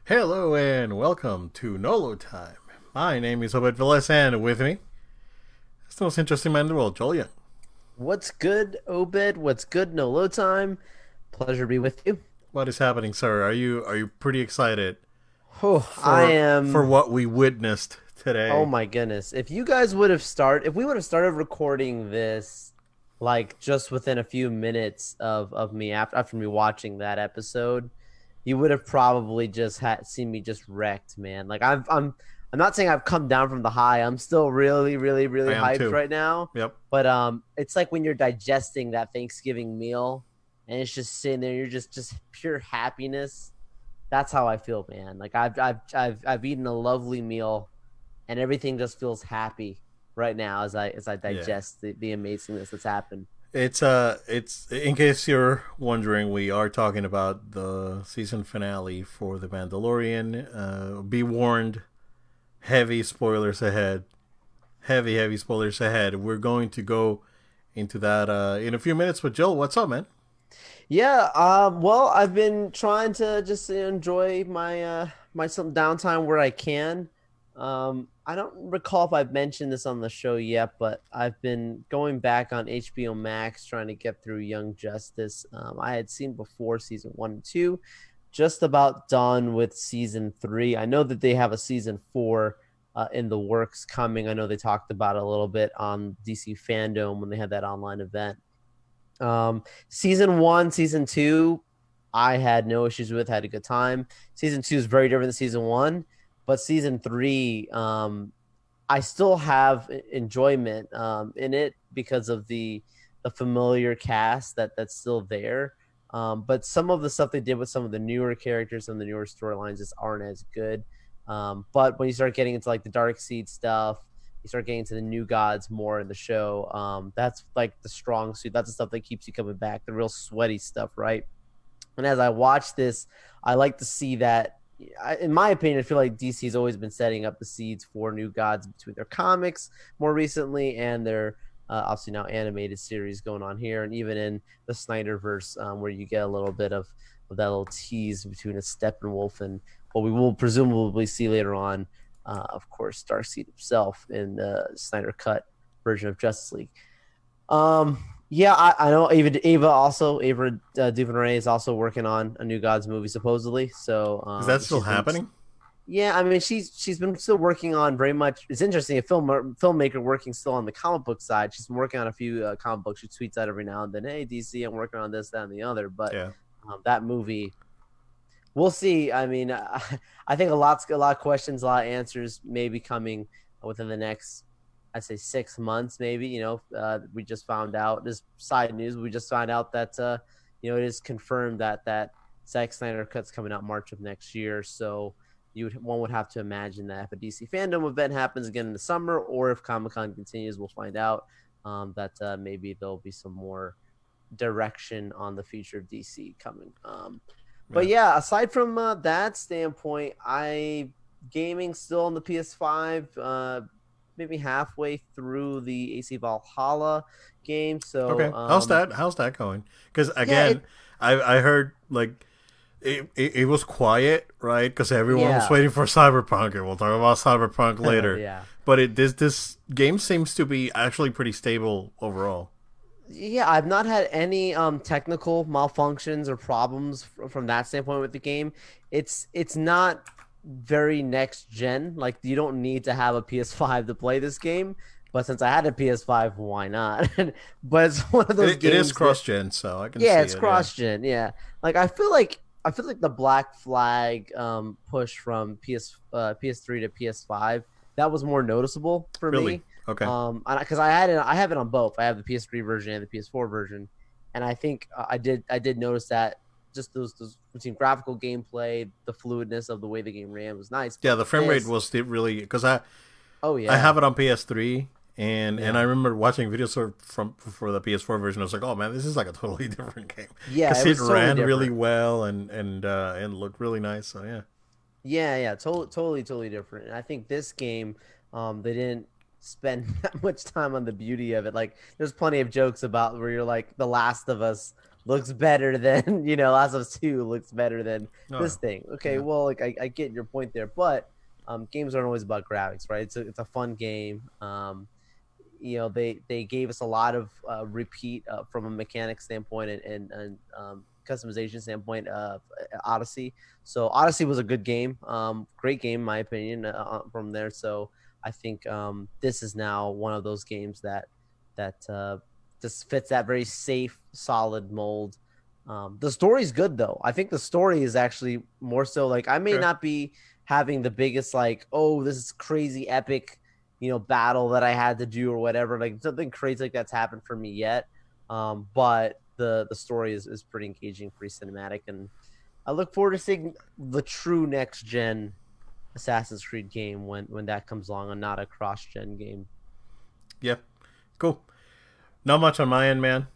Hello and welcome to Nolo Time. My name is Obed Velez, and with me is the most interesting man in the world, Joel Young. What's good, Obed? What's good? No low time. Pleasure to be with you. What is happening, sir? Are you pretty excited Oh, I for am. what we witnessed Oh today? my goodness! If we would have started recording this, like just within a few minutes of me after me watching that episode, you would have probably just had seen me just wrecked, man. I'm not saying I've come down from the high. I'm still really, really, really I am hyped too. right now. Yep. But it's like when you're digesting that Thanksgiving meal and it's just sitting there, you're just pure happiness. That's how I feel, man. Like I've eaten a lovely meal and everything just feels happy right now as I Yeah. digest the amazingness that's happened. It's in case you're wondering, we are talking about the season finale for the Mandalorian. Be warned, heavy spoilers ahead. Heavy spoilers ahead. We're going to go into that in a few minutes. But Joel, what's up, man? Yeah, well, I've been trying to just enjoy my some downtime where I can. I don't recall if I've mentioned this on the show yet, but I've been going back on HBO Max trying to get through Young Justice. I had seen before season 1 and 2, just about done with season 3. I know that they have a season 4 in the works coming. I know they talked about it a little bit on DC Fandom when they had that online event. Season 1, season 2, I had no issues with, had a good time. Season 2 is very different than season 1, but season 3, I still have enjoyment in it because of the familiar cast that's still there. But some of the stuff they did with some of the newer characters and the newer storylines just aren't as good. But when you start getting into like the Dark Seed stuff, you start getting to the new gods more in the show. That's like the strong suit. That's the stuff that keeps you coming back. The real sweaty stuff, right? And as I watch this, I like to see that. In my opinion, I feel like DC's always been setting up the seeds for new gods between their comics more recently and their obviously now animated series going on here, and even in the Snyderverse, where you get a little bit of that little tease between a Steppenwolf and what we will presumably see later on, of course, Darkseid himself in the Snyder Cut version of Justice League. Yeah, I know Ava DuVernay is also working on a new Gods movie supposedly. So Is that still she's been happening? yeah, I mean she's been still working on very much. It's interesting, a filmmaker working still on the comic book side. She's been working on a few comic books. She tweets out every now and then, "Hey DC, I'm working on this, that, and the other." But Yeah. that movie, we'll see. I mean, I think a lot of questions, a lot of answers may be coming within the next, I'd say 6 months, maybe. We just found out this side news. We just found out that it is confirmed that Zack Snyder cut's coming out March of next year. So one would have to imagine that if a DC fandom event happens again in the summer, or if Comic Con continues, we'll find out that maybe there'll be some more direction on the future of DC coming. But Yeah. yeah, aside from that standpoint, I gaming still on the PS5, maybe halfway through the AC Valhalla game. So Okay. How's that going? Because yeah, again, I heard like it was quiet, right? Because everyone was yeah, waiting for Cyberpunk, and we'll talk about Cyberpunk later. yeah. But this game seems to be actually pretty stable overall. Yeah, I've not had any technical malfunctions or problems from that standpoint with the game. It's not very next gen. Like you don't need to have a PS5 to play this game. But since I had a PS5, why not? But it's one of those It is games that cross gen, so I can yeah, see it's it. Yeah. cross gen. Yeah, like I feel like the Black Flag push from PS3 to PS5, that was more noticeable for Really? me. Okay. Because I have it on both. I have the PS3 version and the PS4 version, and I think I did notice that just those between graphical gameplay, the fluidness of the way the game ran was nice. Yeah, But the with frame rate this, was really because oh I have yeah, it on PS3, and I yeah, remember watching videos for the PS4 version. I was like, oh man, this is like a totally different game yeah, because it it was totally ran really different. well and looked really nice. So yeah, Yeah, yeah, totally different. And I think this game, they didn't spend that much time on the beauty of it. Like, there's plenty of jokes about where you're like The Last of Us looks better than Last of Us 2 looks better than Oh, this thing. Okay, yeah. well, like I get your point there, but games aren't always about graphics, right? It's a fun game. They gave us a lot of repeat from a mechanic standpoint and customization standpoint of Odyssey. So Odyssey was a good game, great game in my opinion from there. So I think this is now one of those games that just fits that very safe, solid mold. The story's good though. I think the story is actually more so like I may Okay. not be having the biggest like, oh, this is crazy epic, battle that I had to do or whatever. Like something crazy like that's happened for me yet. But the story is pretty engaging, pretty cinematic, and I look forward to seeing the true next gen Assassin's Creed game when that comes along and not a cross gen game. Yeah. Cool. Not much on my end, man.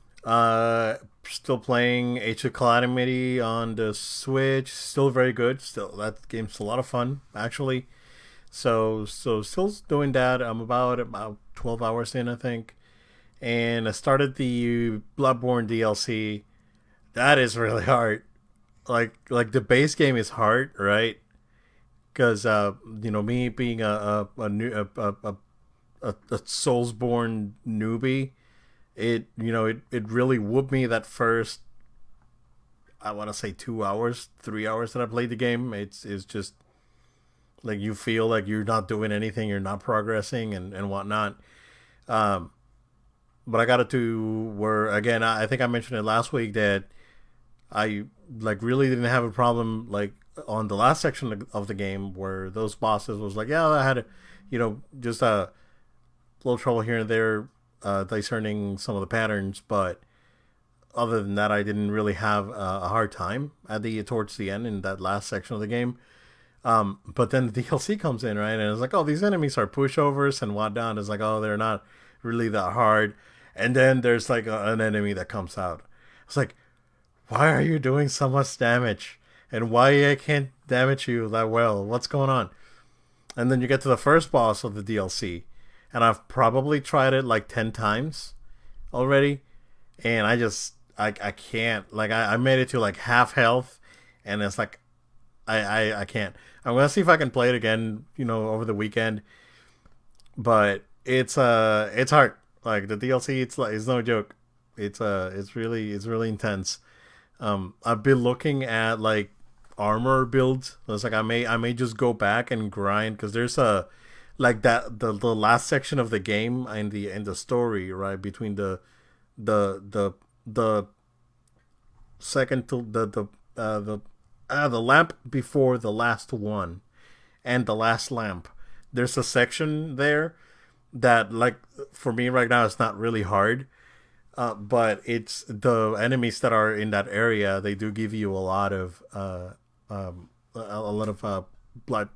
Still playing Age of Calamity on the Switch. Still very good. Still, that game's a lot of fun, actually. So still doing that. I'm about 12 hours in, I think. And I started the Bloodborne DLC. That is really hard. Like the base game is hard, right? Because me being a new a Soulsborne newbie, it really whooped me that first, I want to say 2 hours, 3 hours that I played the game. It's just like you feel like you're not doing anything, you're not progressing and whatnot. Um, but I got it to where again, I think I mentioned it last week that I like really didn't have a problem like on the last section of the game where those bosses was like, yeah, I had just a little trouble here and there, discerning some of the patterns, but other than that, I didn't really have a hard time at the towards the end in that last section of the game. But then the DLC comes in, right, and it's like, oh, these enemies are pushovers and whatnot. It's like, oh, they're not really that hard. And then there's like an enemy that comes out. It's like, why are you doing so much damage? And why I can't damage you that well? What's going on? And then you get to the first boss of the DLC, and I've probably tried it like 10 times already, and I can't. Like I made it to like half health, and it's like I can't. I'm gonna see if I can play it again, over the weekend. But it's hard. Like the DLC, it's no joke. It's really intense. I've been looking at like armor builds. So it's like I may just go back and grind because there's a like that the last section of the game and the story, right, between the second to the lamp before the last one and the last lamp. There's a section there that, like, for me right now, it's not really hard. But it's the enemies that are in that area. They do give you a lot of a lot of blood,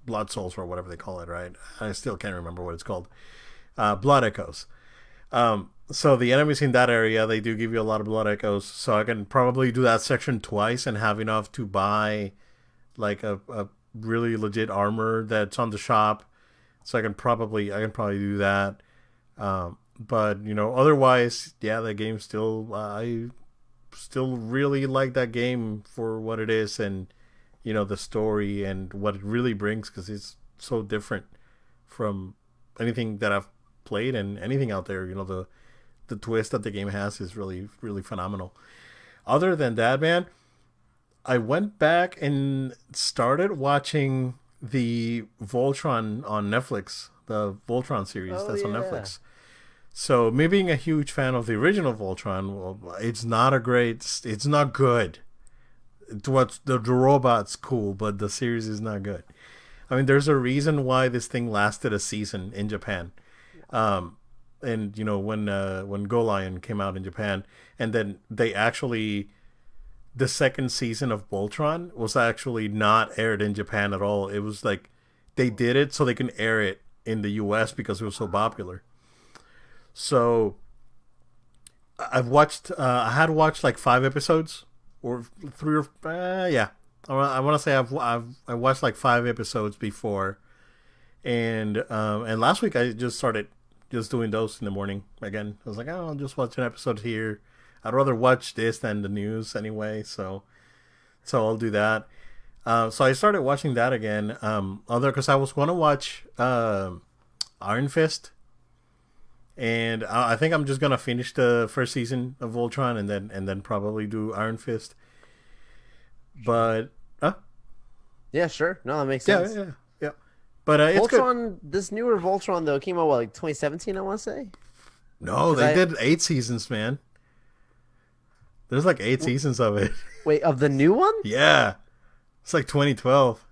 blood souls or whatever they call it. Right? I still can't remember what it's called. Blood echoes. So the enemies in that area, they do give you a lot of blood echoes. So I can probably do that section twice and have enough to buy like a really legit armor that's on the shop. So I can probably do that. But otherwise, yeah, the game still I still really like that game for what it is, and the story and what it really brings because it's so different from anything that I've played and anything out there. The twist that the game has is really really phenomenal. Other than that, man, I went back and started watching the Voltron on Netflix, the Voltron series Oh that's on yeah. Netflix. So me being a huge fan of the original Voltron, well, it's not good. What the robot's cool, but the series is not good. I mean, there's a reason why this thing lasted a season in Japan. Um, and when Go Lion came out in Japan, and then they actually the second season of Voltron was actually not aired in Japan at all. It was like they did it so they can air it in the U.S. because it was so popular. So I had watched like 5 episodes or three or yeah. I want to say I watched like 5 episodes before, and last week I just started just doing those in the morning again. I was like, oh, I'll just watch an episode here. I'd rather watch this than the news anyway. So I'll do that. So I started watching that again. Other because I was gonna watch Iron Fist, and I think I'm just gonna finish the first season of Voltron and then probably do Iron Fist. Sure. But Yeah, sure. No, that makes yeah, sense. yeah, yeah. But it's good. Voltron, this newer Voltron though came out what, like 2017, I want to say. No, Because they I did 8 seasons, man. There's like eight w- seasons of it. wait, of the new one? Yeah, it's like 2012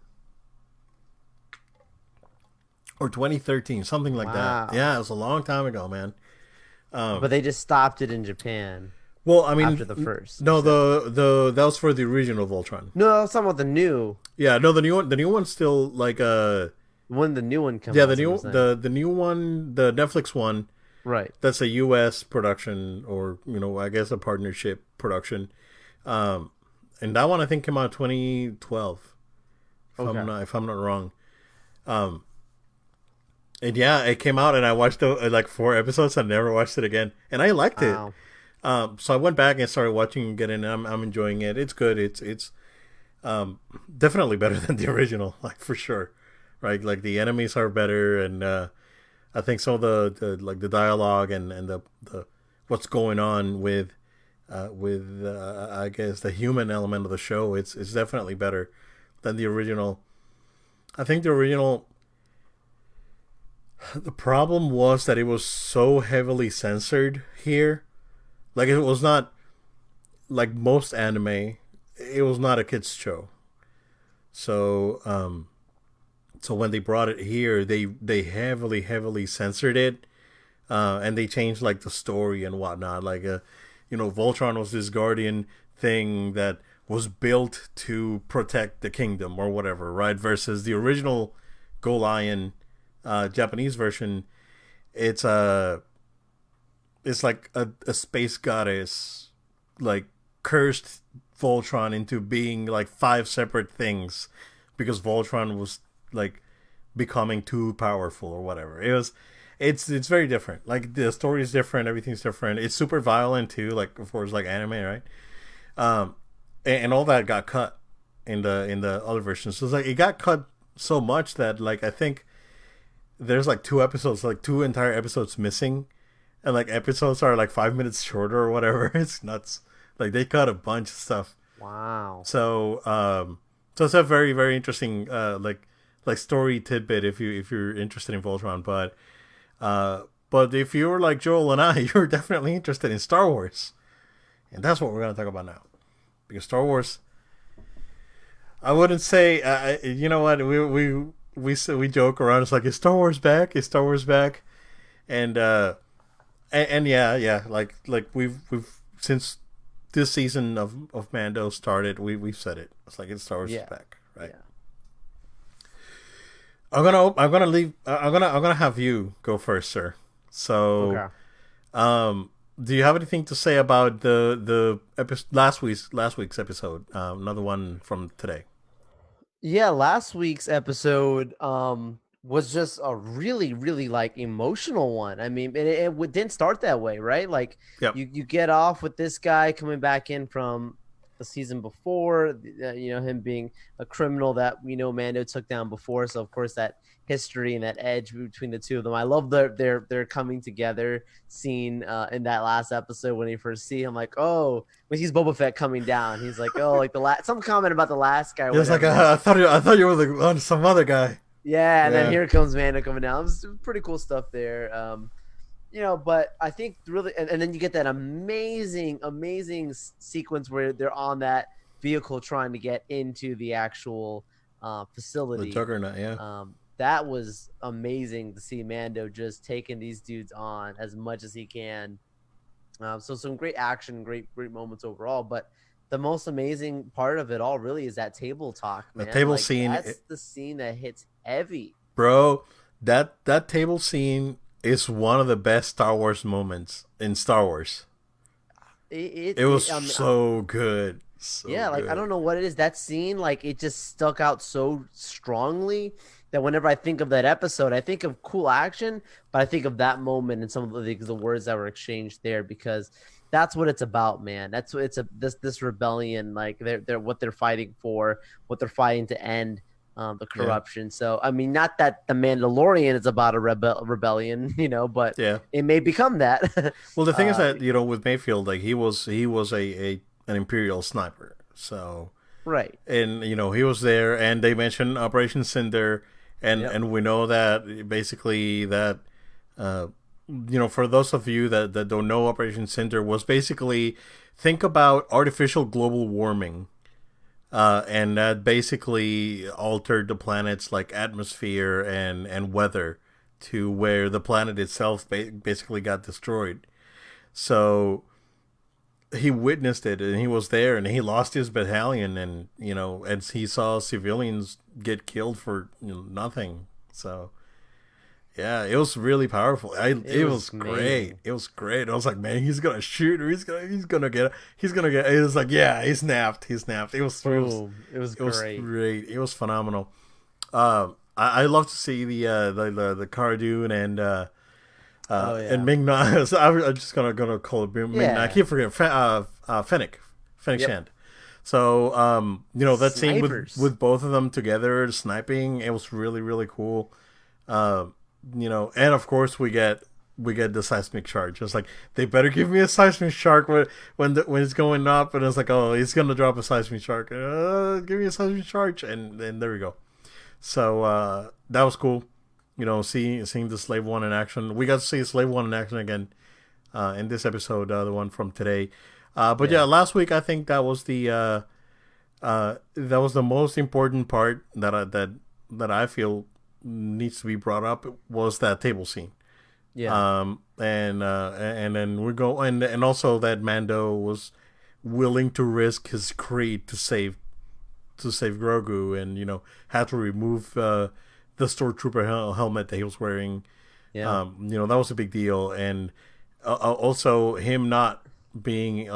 or 2013, something like that. Yeah, it Wow. was a long time ago, man. But they just stopped it in Japan Well, I after the mean, first, you no, said. the that was for the original Voltron. No, I was talking about the new. Yeah, no, the new one's still like When the new one comes yeah, out, is what I'm saying. the new one, the Netflix one, Right. that's a U.S. production, or I guess a partnership production. Um, and that one I think came out 2012, Okay. if I'm not wrong. Um, and yeah, it came out and I watched like 4 episodes. I never watched it again, and I liked it. Wow. So I went back and started watching again, and I'm enjoying it. It's good. It's definitely better than the original, like for sure. Right, like the enemies are better, and I think some of the like the dialogue and the what's going on with I guess the human element of the show. It's definitely better than the original. I think the original, the problem was that it was so heavily censored here. Like it was not like most anime. It was not a kids show. So so when they brought it here, they heavily censored it, and they changed like the story and whatnot. Like Voltron was this guardian thing that was built to protect the kingdom or whatever, right? Versus the original Go Lion Japanese version, it's a it's like a space goddess like cursed Voltron into being like five separate things because Voltron was like becoming too powerful or whatever. It's very different. Like the story is different, everything's different. It's super violent too, like of course like anime, right? Um and all that got cut in the other versions. So it's like it got cut so much that like I think there's like 2 episodes, like 2 entire episodes missing, and like episodes are like 5 minutes shorter or whatever. It's nuts. Like they cut a bunch of stuff. Wow. So it's a very interesting like story tidbit if you're interested in Voltron, but if you're like Joel and I, you're definitely interested in Star Wars, and that's what we're gonna talk about now. Because Star Wars, I wouldn't say you know what we joke around. It's like, is Star Wars back? Is Star Wars back? And yeah, like we've since this season of Mando started, we've said it. It's like Star Wars is Yeah. back, right? Yeah. I'm gonna have you go first, sir. So, Okay. um, do you have anything to say about last week's episode? Another one from today. Yeah, last week's episode was just a really like emotional one. I mean, it didn't start that way, right? Like Yep. you get off with this guy coming back in from the season before, him being a criminal that we know Mando took down before. So of course that history and that edge between the two of them. I love their coming together scene in that last episode when you first see him. Like, oh, when he's Boba Fett coming down, he's like, oh, like the last some comment about the last guy. Or It was like whatever. I thought you were some other guy. Yeah, and then Yeah. here comes Mando coming down. It was pretty cool stuff there. But I think really, and then you get that amazing sequence where they're on that vehicle trying to get into the actual The facility. Juggernaut, yeah. That was amazing to see Mando just taking these dudes on as much as he can. So some great action, great moments overall. But the most amazing part of it all really is that table talk, The man. table Like scene, that's the scene that hits heavy. bro. That table scene is one of the best Star Wars moments in Star Wars. It was I mean, so good, so yeah, like I good. don't know what it is. That scene, like it just stuck out so strongly that whenever I think of that episode, I think of cool action, but I think of that moment and some of the words that were exchanged there because that's what it's about, man. That's what it's a this rebellion, like they're what they're fighting for, what they're fighting to end. The Yeah, corruption. So, I mean, not that the Mandalorian is about a rebellion, but yeah. it may become that. Well, the thing is uh, that with Mayfield, like he was a an Imperial sniper. So, right. and he was there, and they mentioned Operation Cinder, and Yep. we know that basically that for those of you that don't know, Operation Cinder was basically, think about artificial global warming, and that basically altered the planet's like atmosphere and weather to where the planet itself basically got destroyed. So he witnessed it, and he was there, and he lost his battalion, and as he saw civilians get killed for nothing. So yeah, it was really powerful. It It was was great. amazing. It was great. I was like, man, he's gonna shoot, or he's gonna get. It was like, yeah, he snapped. He snapped. Boom. It was it was great. great. It was phenomenal. I love to see the Cardoon Oh, and yeah. Ming-Na. So I'm just gonna call it Ming-Na. I Yeah. keep forgetting Fennec Yep. Shand. So that scene Snipers. with both of them together sniping, it was really really cool. Uh, and of course we get the seismic charge. It's like, they better give me a seismic shark when it's going up, and it's like, oh, he's gonna drop a seismic shark. Give me a seismic charge, and there we go. So that was cool. Seeing the Slave One in action. We got to see Slave One in action again in this episode, the one from today. But yeah, Yeah. last week I think that was the most important part that I feel needs to be brought up, was that table scene. Yeah. And then we go, and also that Mando was willing to risk his creed to save Grogu, and had to remove the stormtrooper helmet that he was wearing. Yeah. That was a big deal, and also him not being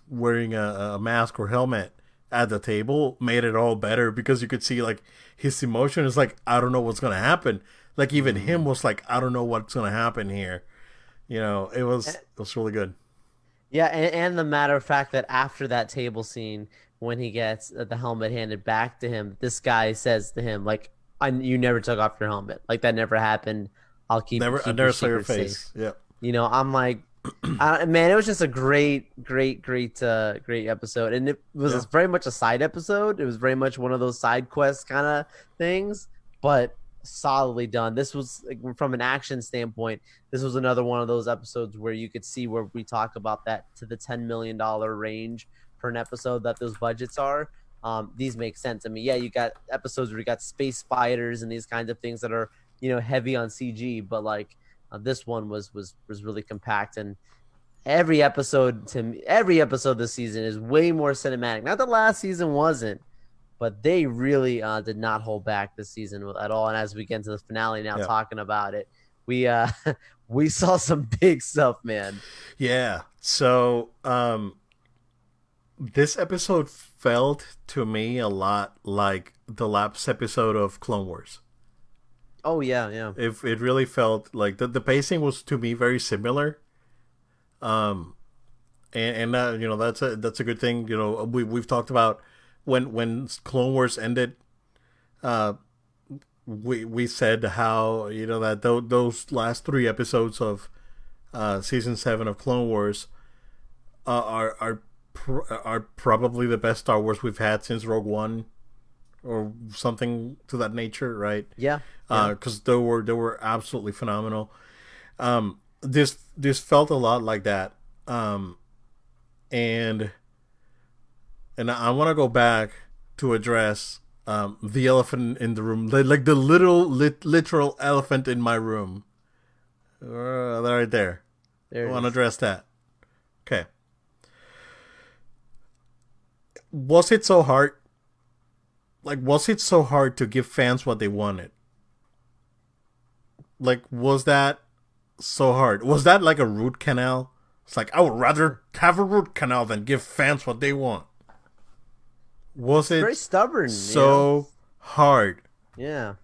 wearing a mask or helmet at the table made it all better, because you could see like his emotion is like, I don't know what's gonna happen. Like even him was like, I don't know what's gonna happen here. It was really good. Yeah, and the matter of fact that after that table scene, when he gets the helmet handed back to him, this guy says to him, like, you never took off your helmet. Like, that never happened. I'll keep I keep your never saw your secret safe. face. Yeah, I'm like, man, it was just a great, great, great, great episode, and it yeah, was very much a side episode. It was very much one of those side quest kind of things, but solidly done. This was like, from an action standpoint. This was another one of those episodes where you could see where we talk about that to the $10 million range for an episode that those budgets are. These make sense. I mean, yeah, you got episodes where you got space fighters and these kinds of things that are heavy on CG, but like this one was really compact, and every episode this season is way more cinematic. Not that last season wasn't, but they really did not hold back this season at all. And as we get into the finale now, yeah, talking about it, we we saw some big stuff, man. yeah. So this episode felt to me a lot like the last episode of Clone Wars. Oh yeah, yeah, It really felt like the pacing was, to me, very similar. Um, and that, that's a good thing. We've talked about when Clone Wars ended. Uh, we said how that those last three episodes of season 7 of Clone Wars are probably the best Star Wars we've had since Rogue One, or something to that nature, right? yeah, yeah. Because they were absolutely phenomenal. This felt a lot like that, and I want to go back to address the elephant in the room, like the literal elephant in my room, right there. I There it want to is. address that. Okay, was it so hard? Like, was it so hard to give fans what they wanted? Like, was that so hard? Was that like a root canal? It's like, I would rather have a root canal than give fans what they want. Was Very it stubborn, so hard? Yeah.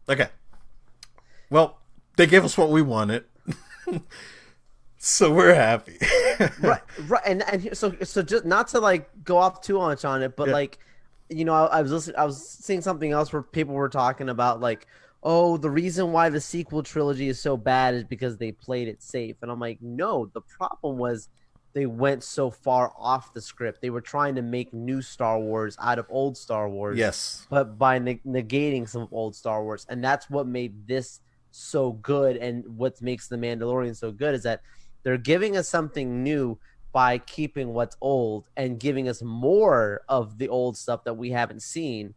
Okay. Well, they gave us what we wanted, so we're happy. Right, so just not to like go off too much on it, but Yeah. like, I was seeing something else where people were talking about like, oh, the reason why the sequel trilogy is so bad is because they played it safe, and I'm like, no, the problem was they went so far off the script. They were trying to make new Star Wars out of old Star Wars, Yes. but by negating some of old Star Wars, and that's what made this so good, and what makes the Mandalorian so good is that they're giving us something new by keeping what's old and giving us more of the old stuff that we haven't seen.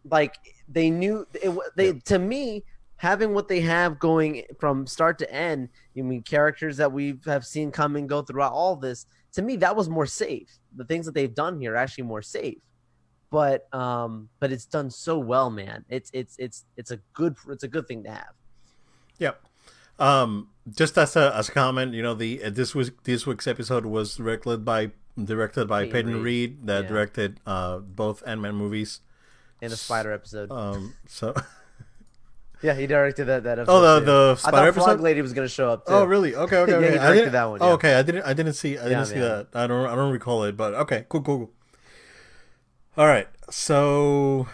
Like they knew it, they Yep. to me having what they have going from start to end. I mean, characters that we have seen come and go throughout all this. To me, that was more safe. The things that they've done here are actually more safe. But it's done so well, man. It's a good thing to have. Yep. Just as a comment, the this week's episode was directed by Peyton Peyton Reed, Reed, that yeah, directed both Ant-Man movies. in the Spider episode. So Yeah, he directed that oh, episode too. the I Spider thought Frog episode. Lady was gonna show up too. Oh, really? Okay, okay, Yeah, okay. he I directed didn't. that one. Oh, Yeah, okay. I didn't see yeah, that. I don't recall it, but okay, cool, cool, cool. All right, so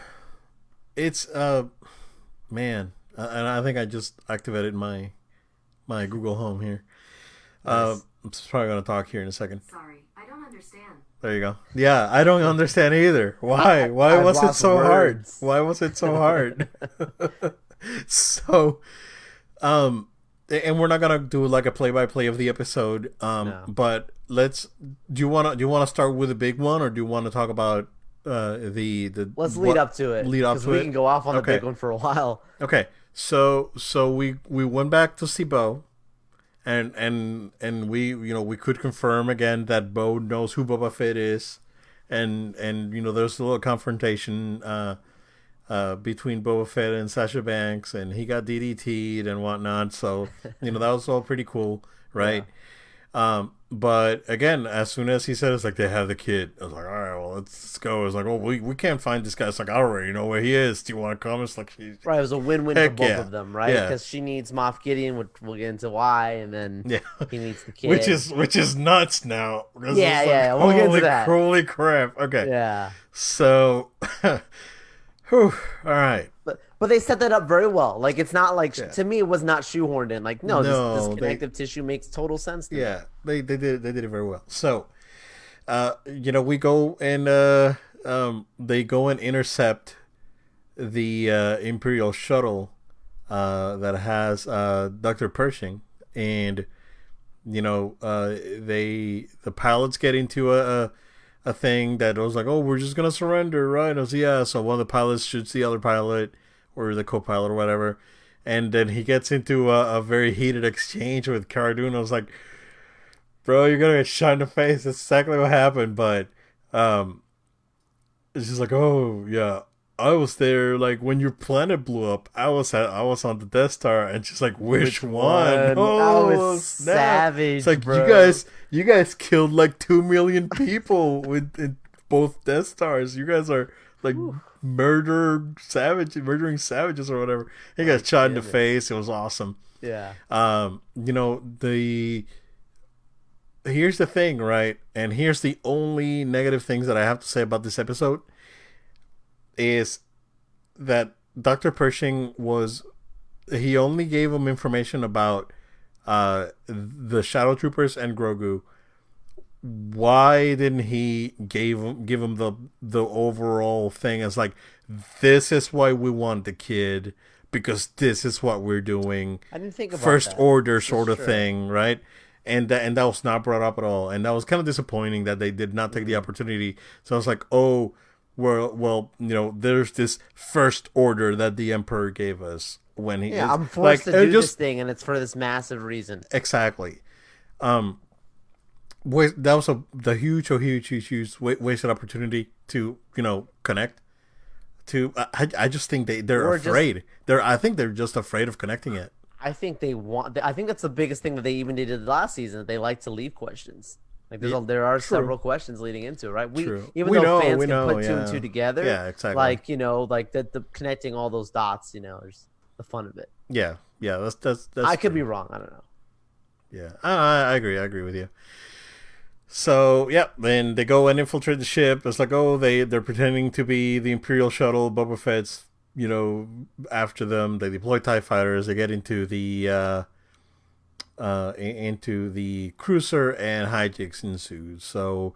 it's man, and I think I just activated my Google Home here. nice. I'm probably gonna talk here in a second. Sorry, I don't understand. There you go. Yeah, I don't understand either. Why? Why I've was it lost so hard? words. Why was it so hard? So, and we're not gonna do like a play-by-play of the episode. No. But let's. Do you wanna start with the big one, or do you want to talk about the Let's lead up to it. lead up because to we it? can go off on the Okay. big one for a while. Okay. So we went back to see Bo. And we we could confirm again that Bo knows who Boba Fett is, and there's a little confrontation between Boba Fett and Sasha Banks, and he got DDT'd and whatnot. So that was all pretty cool, right? But again, as soon as he said it's like they have the kid, I was like, all right, well, let's go. It's like, oh, we can't find this guy. It's like, I already know where he is. Do you want to come? It's like, Right, it was a win-win for Heck both yeah. of them, right? Yeah. Because she needs Moff Gideon, which we'll get into why, and then yeah. he needs the kid. which is nuts now. Because Yeah, it's yeah, we'll get into holy, that. holy crap. Okay. Yeah, So, whew, all right. but they set that up very well. Like it's not like Yeah. to me it was not shoehorned in. Like no, No, this they- connective tissue makes total sense to me. Yeah, they did it very well. So, we go and they go and intercept the Imperial shuttle that has Dr. Pershing, and the pilots get into a thing that was like, oh, we're just gonna surrender, right? I was yeah. So one of the pilots shoots the other pilot or the co-pilot or whatever, and then he gets into a very heated exchange with Cara Dune. I was like, bro, you're gonna get shot in the face. That's exactly what happened. But it's just like, oh yeah, I was there. Like when your planet blew up, I was on the Death Star, and she's like, which one? Oh, That was snap. savage, It's like bro. you guys killed like 2 million people with in both Death Stars. You guys are like murdering savages or whatever. He got shot in the damn it. face. It was awesome. Yeah, Here's the thing, right? And here's the only negative things that I have to say about this episode is that Dr. Pershing he only gave him information about the Shadow Troopers and Grogu. Why didn't he give him the overall thing as like, this is why we want the kid, because this is what we're doing, I didn't think about first that. order This is sort of true. thing, right? And that was not brought up at all, and that was kind of disappointing that they did not take the opportunity. So I was like, oh, well, there's this first order that the Emperor gave us when he Yeah, I'm forced to do just this thing, and it's for this massive reason. exactly. That was the huge wasted opportunity to connect. I just think they're Or just- afraid. I think they're just afraid of connecting it. I think I think that's the biggest thing that they even did last season. That they like to leave questions. Like there are true. several questions leading into it, right? True. Even We though know, fans we can know, put two and yeah. two together. Yeah, exactly. Like like the connecting all those dots. There's the fun of it. Yeah, yeah, that's I could true. be wrong. I don't know. Yeah, I agree. I agree with you. So yeah, then they go and infiltrate the ship. It's like, oh, they're pretending to be the Imperial shuttle. Boba Fett's, after them. They deploy TIE fighters. They get into the cruiser, and hijinks ensues. So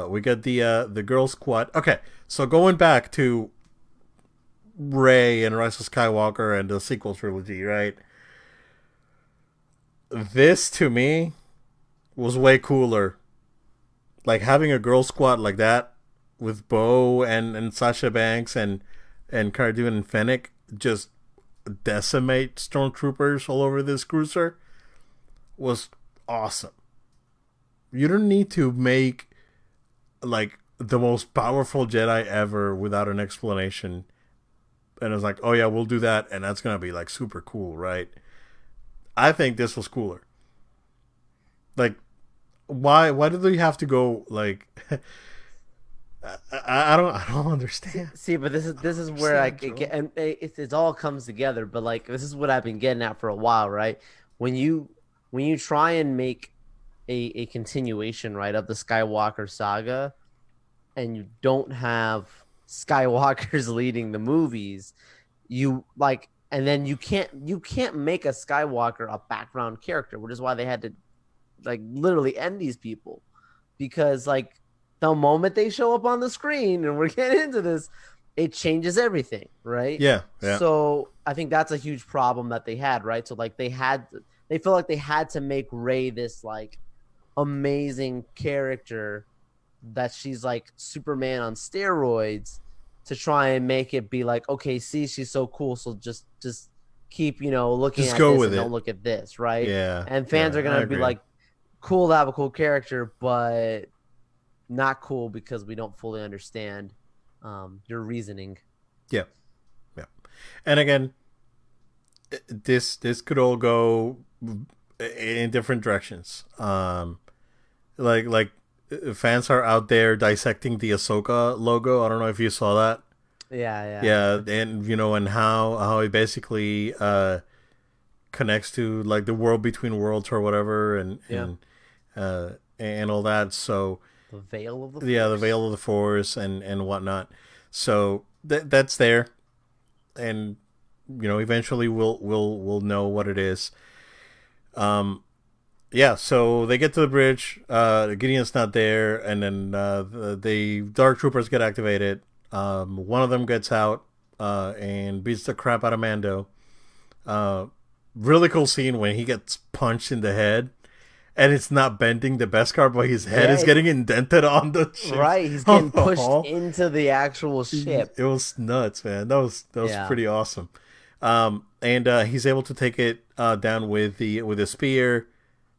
we get the girl squad. Okay, so going back to Rey and Rise of Skywalker and the sequel trilogy, right? This to me was way cooler. Like having a girl squad like that with Bo and Sasha Banks and Cara Dune and Fennec just decimate stormtroopers all over this cruiser was awesome. You don't need to make like the most powerful Jedi ever without an explanation. And it's like, oh yeah, we'll do that, and that's gonna be like super cool, right? I think this was cooler. Like, why did they have to go like? I don't understand. See, but this is where I get, and it all comes together. But like, this is what I've been getting at for a while, right? When you try and make a continuation, right, of the Skywalker saga, and you don't have Skywalkers leading the movies, you like, and then you can't make a Skywalker a background character, which is why they had to like literally end these people, because like the moment they show up on the screen, and we're getting into this, it changes everything, right? Yeah, yeah. So I think that's a huge problem that they had, right? So like they feel like they had to make Rey this like amazing character that she's like Superman on steroids to try and make it be like, okay, see, she's so cool, so just keep looking Just at go this with and it. don't look at this, right? Yeah. And fans yeah, are gonna I be agree. like, cool to have a cool character, but not cool because we don't fully understand your reasoning. Yeah, yeah. And again, this could all go in different directions. Like fans are out there dissecting the Ahsoka logo. I don't know if you saw that. Yeah. Yeah, and and how it basically connects to like the world between worlds or whatever, and all that. So The veil of the yeah, the Force. veil of the Force and whatnot. So that's there, and eventually we'll know what it is. Yeah, so they get to the bridge. Gideon's not there, and then the Dark Troopers get activated. One of them gets out and beats the crap out of Mando. Really cool scene when he gets punched in the head, and it's not bending the Beskar, but his head is getting indented on the ship. Right, he's getting pushed into the actual ship. It was nuts, man. That was pretty awesome. And he's able to take it down with the spear.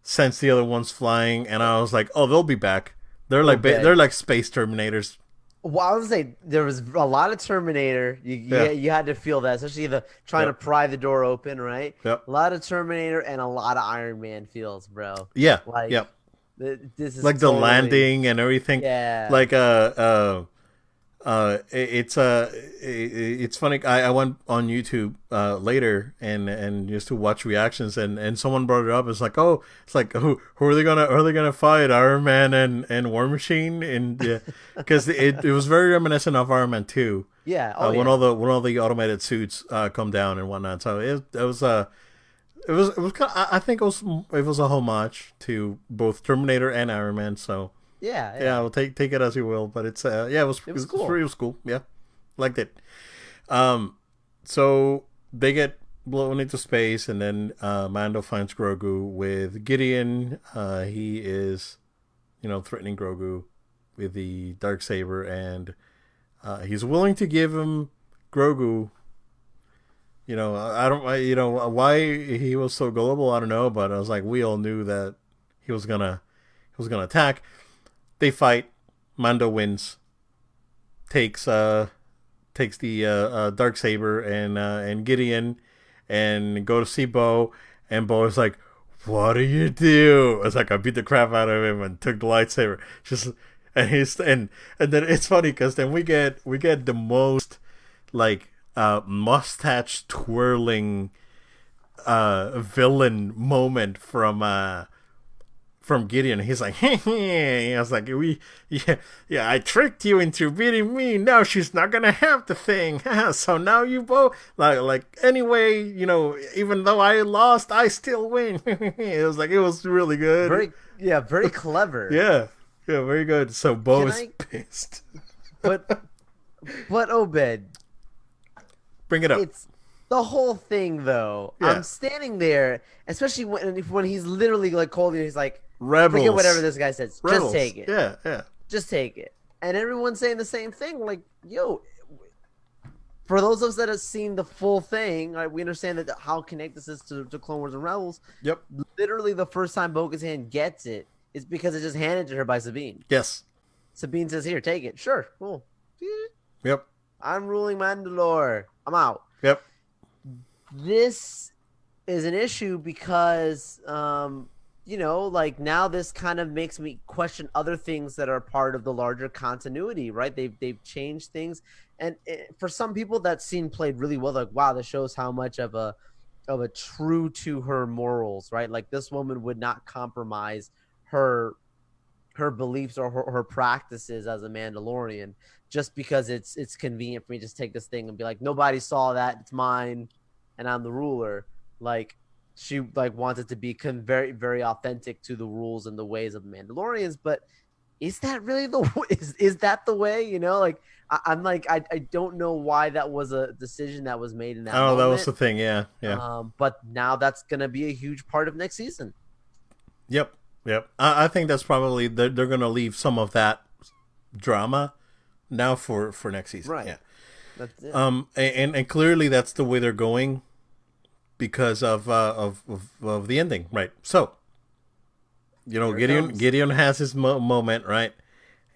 Sends the other ones flying, and I was like, "Oh, they'll be back. They're like they're like space Terminators." Well, I would say there was a lot of Terminator. You had to feel that, especially trying to pry the door open, right? Yep. A lot of Terminator and a lot of Iron Man feels, bro. Yeah. Like, yep. This is like the landing and everything. Yeah. Like it's funny. I went on YouTube later and just to watch reactions, and someone brought it up. It's like, oh, it's like who are they gonna fight? Iron Man and War Machine, and because it was very reminiscent of Iron Man 2. Yeah. When all the automated suits come down and whatnot. So it was kind of, I think it was a homage to both Terminator and Iron Man. So. Yeah. Well, take it as you will, but it's it was cool. It was cool. Yeah, liked it. So they get blown into space, and then Mando finds Grogu with Gideon. He is, threatening Grogu with the Darksaber, and he's willing to give him Grogu. I don't, why he was so gullible. I don't know, but I was like, we all knew that he was gonna attack. They fight. Mando wins. Takes the Darksaber and Gideon, and go to see Bo. And Bo is like, "What do you do?" It's like, I beat the crap out of him and took the lightsaber. And then it's funny because then we get the most like mustache twirling villain moment from Gideon. He's like, hey, I was like, yeah, I tricked you into beating me. Now she's not gonna have the thing. So now you both anyway, even though I lost, I still win. It was really good. Very clever. Yeah, very good. So Bo is pissed. But Obed, bring it up. It's the whole thing, though. Yeah. I'm standing there, especially when he's literally like calling. He's like, rebels. Forget whatever this guy says. Rebels. Just take it. Yeah. Just take it. And everyone's saying the same thing. Like, yo, for those of us that have seen the full thing, right, we understand that how connected this is to Clone Wars and Rebels. Yep. Literally, the first time Bo-Katan gets it is because it's just handed to her by Sabine. Yes. Sabine says, "Here, take it." Sure. Cool. Yep. I'm ruling Mandalore. I'm out. Yep. This is an issue because, now this kind of makes me question other things that are part of the larger continuity, right? They've changed things, and for some people that scene played really well. Like, wow, this shows how much of a true to her morals, right? Like, this woman would not compromise her beliefs or her practices as a Mandalorian just because it's convenient for me to just take this thing and be like, nobody saw that, it's mine, and I'm the ruler. Like, she wants it to be very, very authentic to the rules and the ways of the Mandalorians. But is that really is that the way? I'm like, I don't know why that was a decision that was made in that moment. That was the thing. Yeah. But now that's gonna be a huge part of next season. Yep. I think that's probably they're gonna leave some of that drama now for next season. Right. Yeah. That's it. And clearly that's the way they're going because of the ending, right? So, Gideon has his moment, right?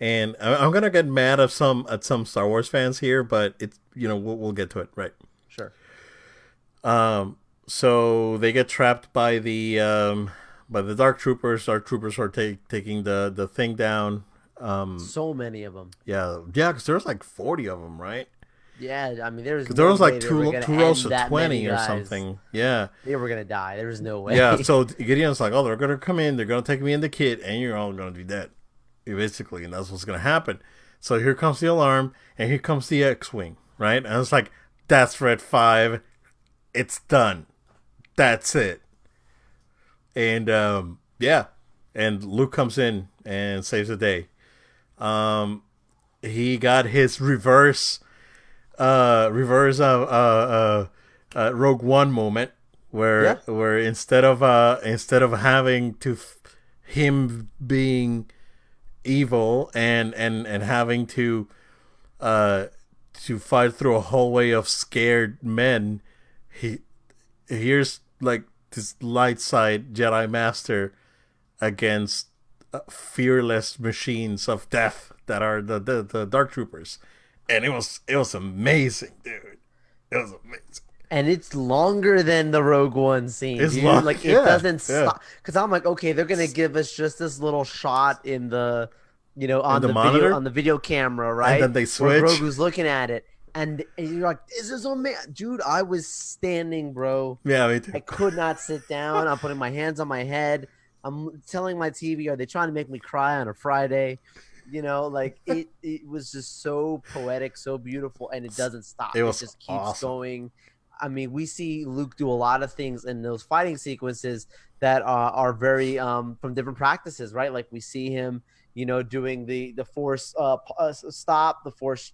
And I'm gonna get mad at some Star Wars fans here, but it's we'll get to it, right? Sure. So they get trapped by the Dark Troopers. Dark Troopers are taking the thing down. So many of them. Yeah, because there's like 40 of them, right? Yeah, I mean, there was like two rows of 20 or something. Yeah, they were gonna die. There was no way. Yeah, so Gideon's like, oh, they're gonna come in, they're gonna take me and the kid, and you're all gonna be dead, basically, and that's what's gonna happen. So here comes the alarm, and here comes the X-wing, right? And it's like, that's Red 5, it's done, that's it. And and Luke comes in and saves the day. He got his reverse Rogue One moment where instead of having to him being evil and having to fight through a hallway of scared men, here's like this light side Jedi Master against fearless machines of death that are the Dark Troopers. And it was amazing, dude. It was amazing. And it's longer than the Rogue One scene. It's long. Like, it doesn't stop. Because I'm like, okay, they're gonna give us just this little shot in the, on the video camera, right? And then they switch. Where Grogu's looking at it, and you're like, this is amazing, dude. I was standing, bro. Yeah, me too. I could not sit down. I'm putting my hands on my head. I'm telling my TV, are they trying to make me cry on a Friday? It was just so poetic, so beautiful, and it doesn't stop. It just keeps awesome. going. I mean, we see Luke do a lot of things in those fighting sequences that are very from different practices, right? Like, we see him, doing the force stop, the force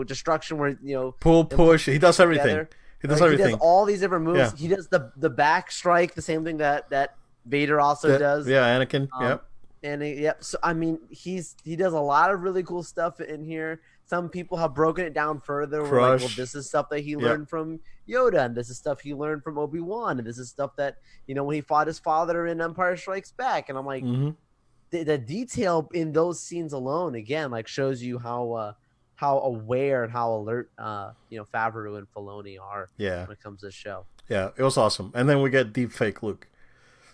destruction, where pull, push. He does everything. Together. He does everything. He does all these different moves. Yeah. He does the back strike, the same thing that Vader also does. Yeah, Anakin. Yep. And so I mean, he does a lot of really cool stuff in here. Some people have broken it down further. We're like, well, this is stuff that he learned from Yoda, and this is stuff he learned from Obi-Wan, and this is stuff that when he fought his father in Empire Strikes Back. And I'm like, the detail in those scenes alone, again, like, shows you how aware and how alert Favreau and Filoni are when it comes to the show. Yeah, it was awesome. And then we get deep fake Luke.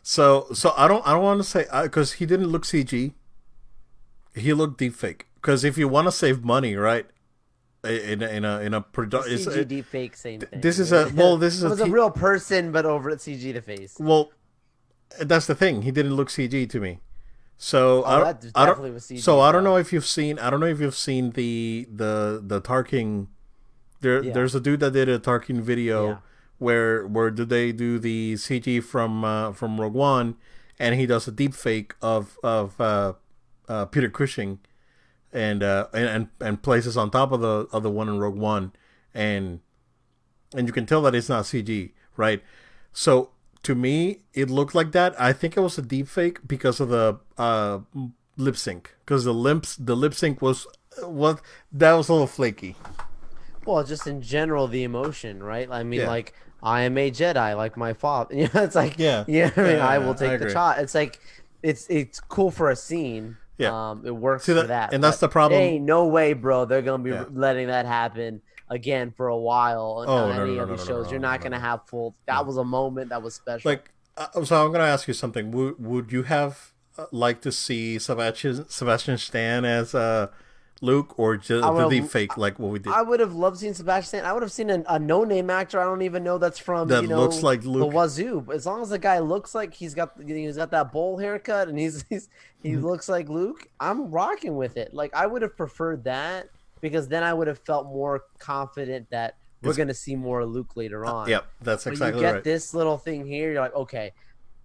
So I don't want to say, because he didn't look CG. He looked deep fake. Because if you want to save money, right, in a CG deep fake, same thing. this is a well this is It was a real person, but over at CG the face. well that's the thing. He didn't look CG to me. So Oh, that definitely was CG. So I don't bro. know if you've seen. I don't know if you've seen the Tarkin. There's a dude that did a Tarkin video Yeah. where do they do the CG from Rogue One, and he does a deep fake of Peter Cushing, and places on top of the one in Rogue One, and you can tell that it's not CG, right? So to me, it looked like that. I think it was a deep fake because of the lip sync, because the lip sync was what that was a little flaky. Well, just in general, the emotion, right? I mean, Yeah. like, I am a Jedi, like my father. You know, it's like, Yeah. I mean, Yeah, I will I take the agree. shot. It's like, it's cool for a scene. Yeah. It works See for that, that. and that's But the problem. there ain't no way, bro. They're gonna be Yeah. letting that happen again for a while Oh, on no, any no, of no, these no, no, shows. no, You're no, not no, gonna no. have full. That was a moment that was special. Like, so I'm gonna ask you something. Would you have liked to see Sebastian Stan as Luke, or just I the would deep have, fake like what we did I would have loved seeing Sebastian Stan. I would have seen a no-name actor. I don't even know that's from, that looks like the Luke? Wazoo. But as long as the guy looks like he's got that bowl haircut and he Mhm. looks like Luke, I'm rocking with it. Like I would have preferred that because then I would have felt more confident that we're It's gonna see more of Luke later on. Yep, that's But you exactly get right. this little thing here, you're like, okay,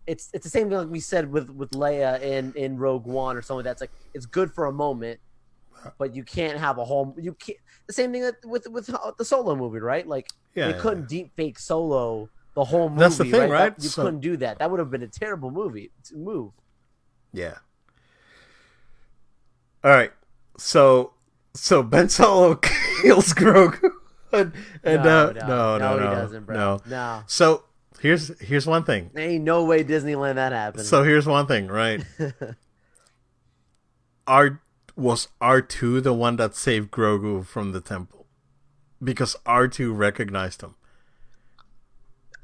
it's the same thing like we said with Leia in Rogue One or something. That's like it's good for a moment, but you can't have a whole you can't the same thing with the Solo movie, right? Like Yeah, they yeah, couldn't deep fake Solo the whole that's the movie, thing, right? That right? you So couldn't do that. That would have been a terrible movie to move. yeah. All right. So Ben Solo kills Grogu, and No, no, no, he no, doesn't, bro. no. No, So here's one thing. ain't no way Disneyland that happened. So here's one thing, right? R was R2 the one that saved Grogu from the temple because R2 recognized him.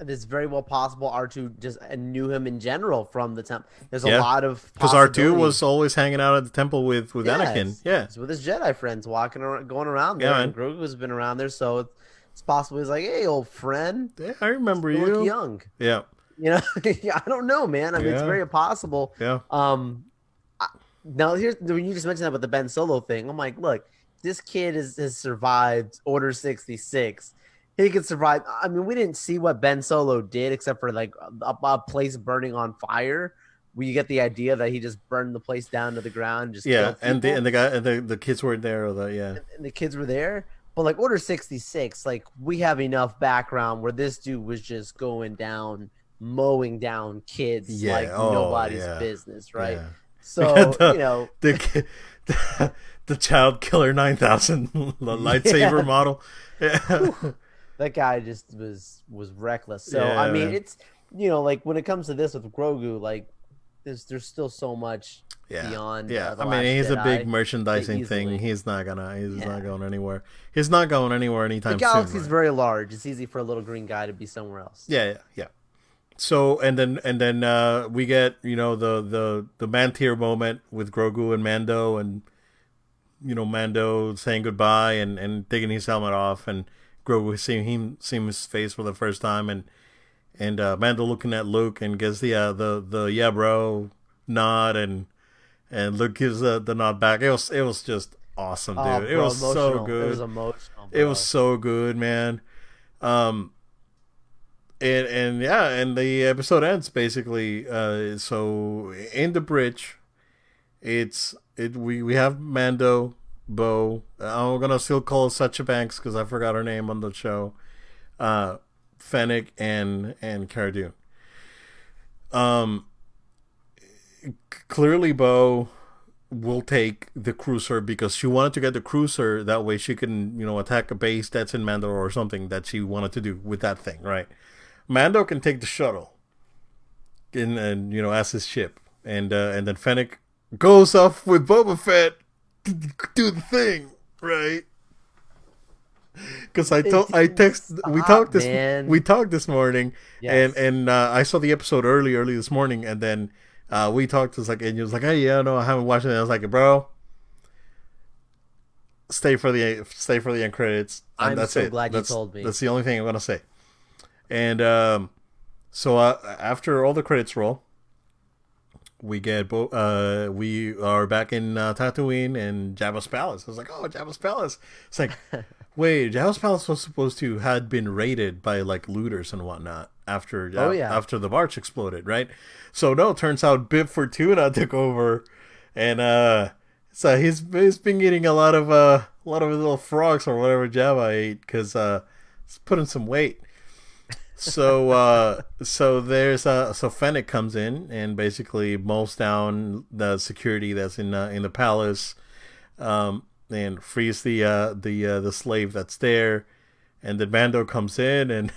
It's very well possible R2 just knew him in general from the temple. There's a Yeah, lot of because R2 possibility. was always hanging out at the temple with Anakin. Yes, Yeah, he's with his Jedi friends, walking around, going around yeah, there, and man. Grogu's been around there, so it's possible he's like, "Hey, old friend, Yeah, I remember you look you. young." Yeah, You know, I don't know, man. I mean, it's yeah, very possible. yeah, I- Now here's when you just mentioned that about the Ben Solo thing. I'm like, look, this kid has survived Order 66. He could survive. I mean, we didn't see what Ben Solo did except for like a place burning on fire. Where you get the idea that he just burned the place down to the ground and just yeah. killed people. And the guy and the kids were there. Or the yeah, And the kids were there. But like Order 66, like we have enough background where this dude was just going down, mowing down kids yeah. like Oh, nobody's yeah, business, right? yeah. So, the, the Child Killer 9000 lightsaber yeah, model. Yeah, that guy just was reckless. So, yeah, I mean, man. it's like when it comes to this with Grogu, like there's still so much Yeah, beyond yeah. the I mean, Last he's a big Jedi merchandising thing. easily. He's not Yeah. going anywhere. He's not going anywhere The anytime soon. galaxy's Right? very large. It's easy for a little green guy to be somewhere else. Yeah, yeah, yeah. So and then we get the man tier moment with Grogu and Mando, and Mando saying goodbye and taking his helmet off, and Grogu seeing his face for the first time, and Mando looking at Luke and gives the yeah bro nod, and Luke gives the nod back. It was just awesome, dude. Oh, It bro, was so emotional. It good. was emotional, It bro. was so good, man. Um, and yeah, and the episode ends basically. So in the bridge, we have Mando, Bo. I'm gonna still call her Sacha Banks because I forgot her name on the show. Fennec and Cara Dune. Um, Clearly, Bo will take the cruiser because she wanted to get the cruiser. That way, she can attack a base that's in Mandalore or something that she wanted to do with that thing, right? Mando can take the shuttle, and as his ship, and then Fennec goes off with Boba Fett to do the thing, right? Because Man. we talked this morning, Yes. and I saw the episode early this morning, and then we talked. And you was like, hey, yeah, no, I haven't watched it. And I was like, bro, stay for the end credits, and I'm that's so it. glad you told me. That's the only thing I'm gonna say. And so after all the credits roll, we are back in Tatooine and Jabba's palace. I was like, oh, Jabba's palace. It's like, wait, Jabba's palace was supposed to had been raided by like looters and whatnot Oh yeah. after the march exploded, right? So no, turns out Bib Fortuna took over, and so he's been eating a lot of little frogs or whatever Jabba ate because it's putting some weight. So Fennec comes in and basically mows down the security that's in the palace, and frees the slave that's there. And then Mando comes in, and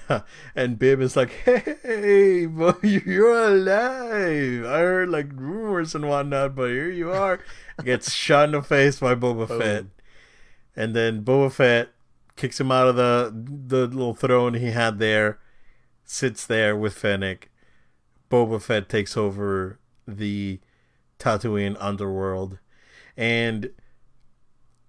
and Bib is like, "Hey, boy, you're alive! I heard like rumors and whatnot, but here you are." Gets shot in the face by Boba Fett, and then Boba Fett kicks him out of the little throne he had there, sits there with Fennec. Boba Fett takes over the Tatooine underworld, and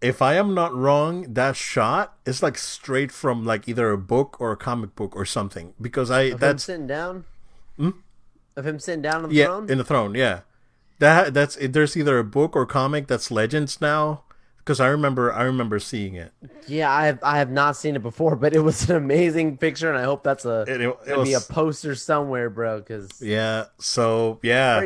if I am not wrong, that shot is like straight from like either a book or a comic book or something. Because him sitting down. Hmm? Of him sitting down on the throne. In the throne, yeah. There's either a book or comic that's Legends now. Because I remember seeing it. Yeah, I have not seen it before, but it was an amazing picture, and I hope that's gonna be a poster somewhere, bro. Because yeah, so yeah,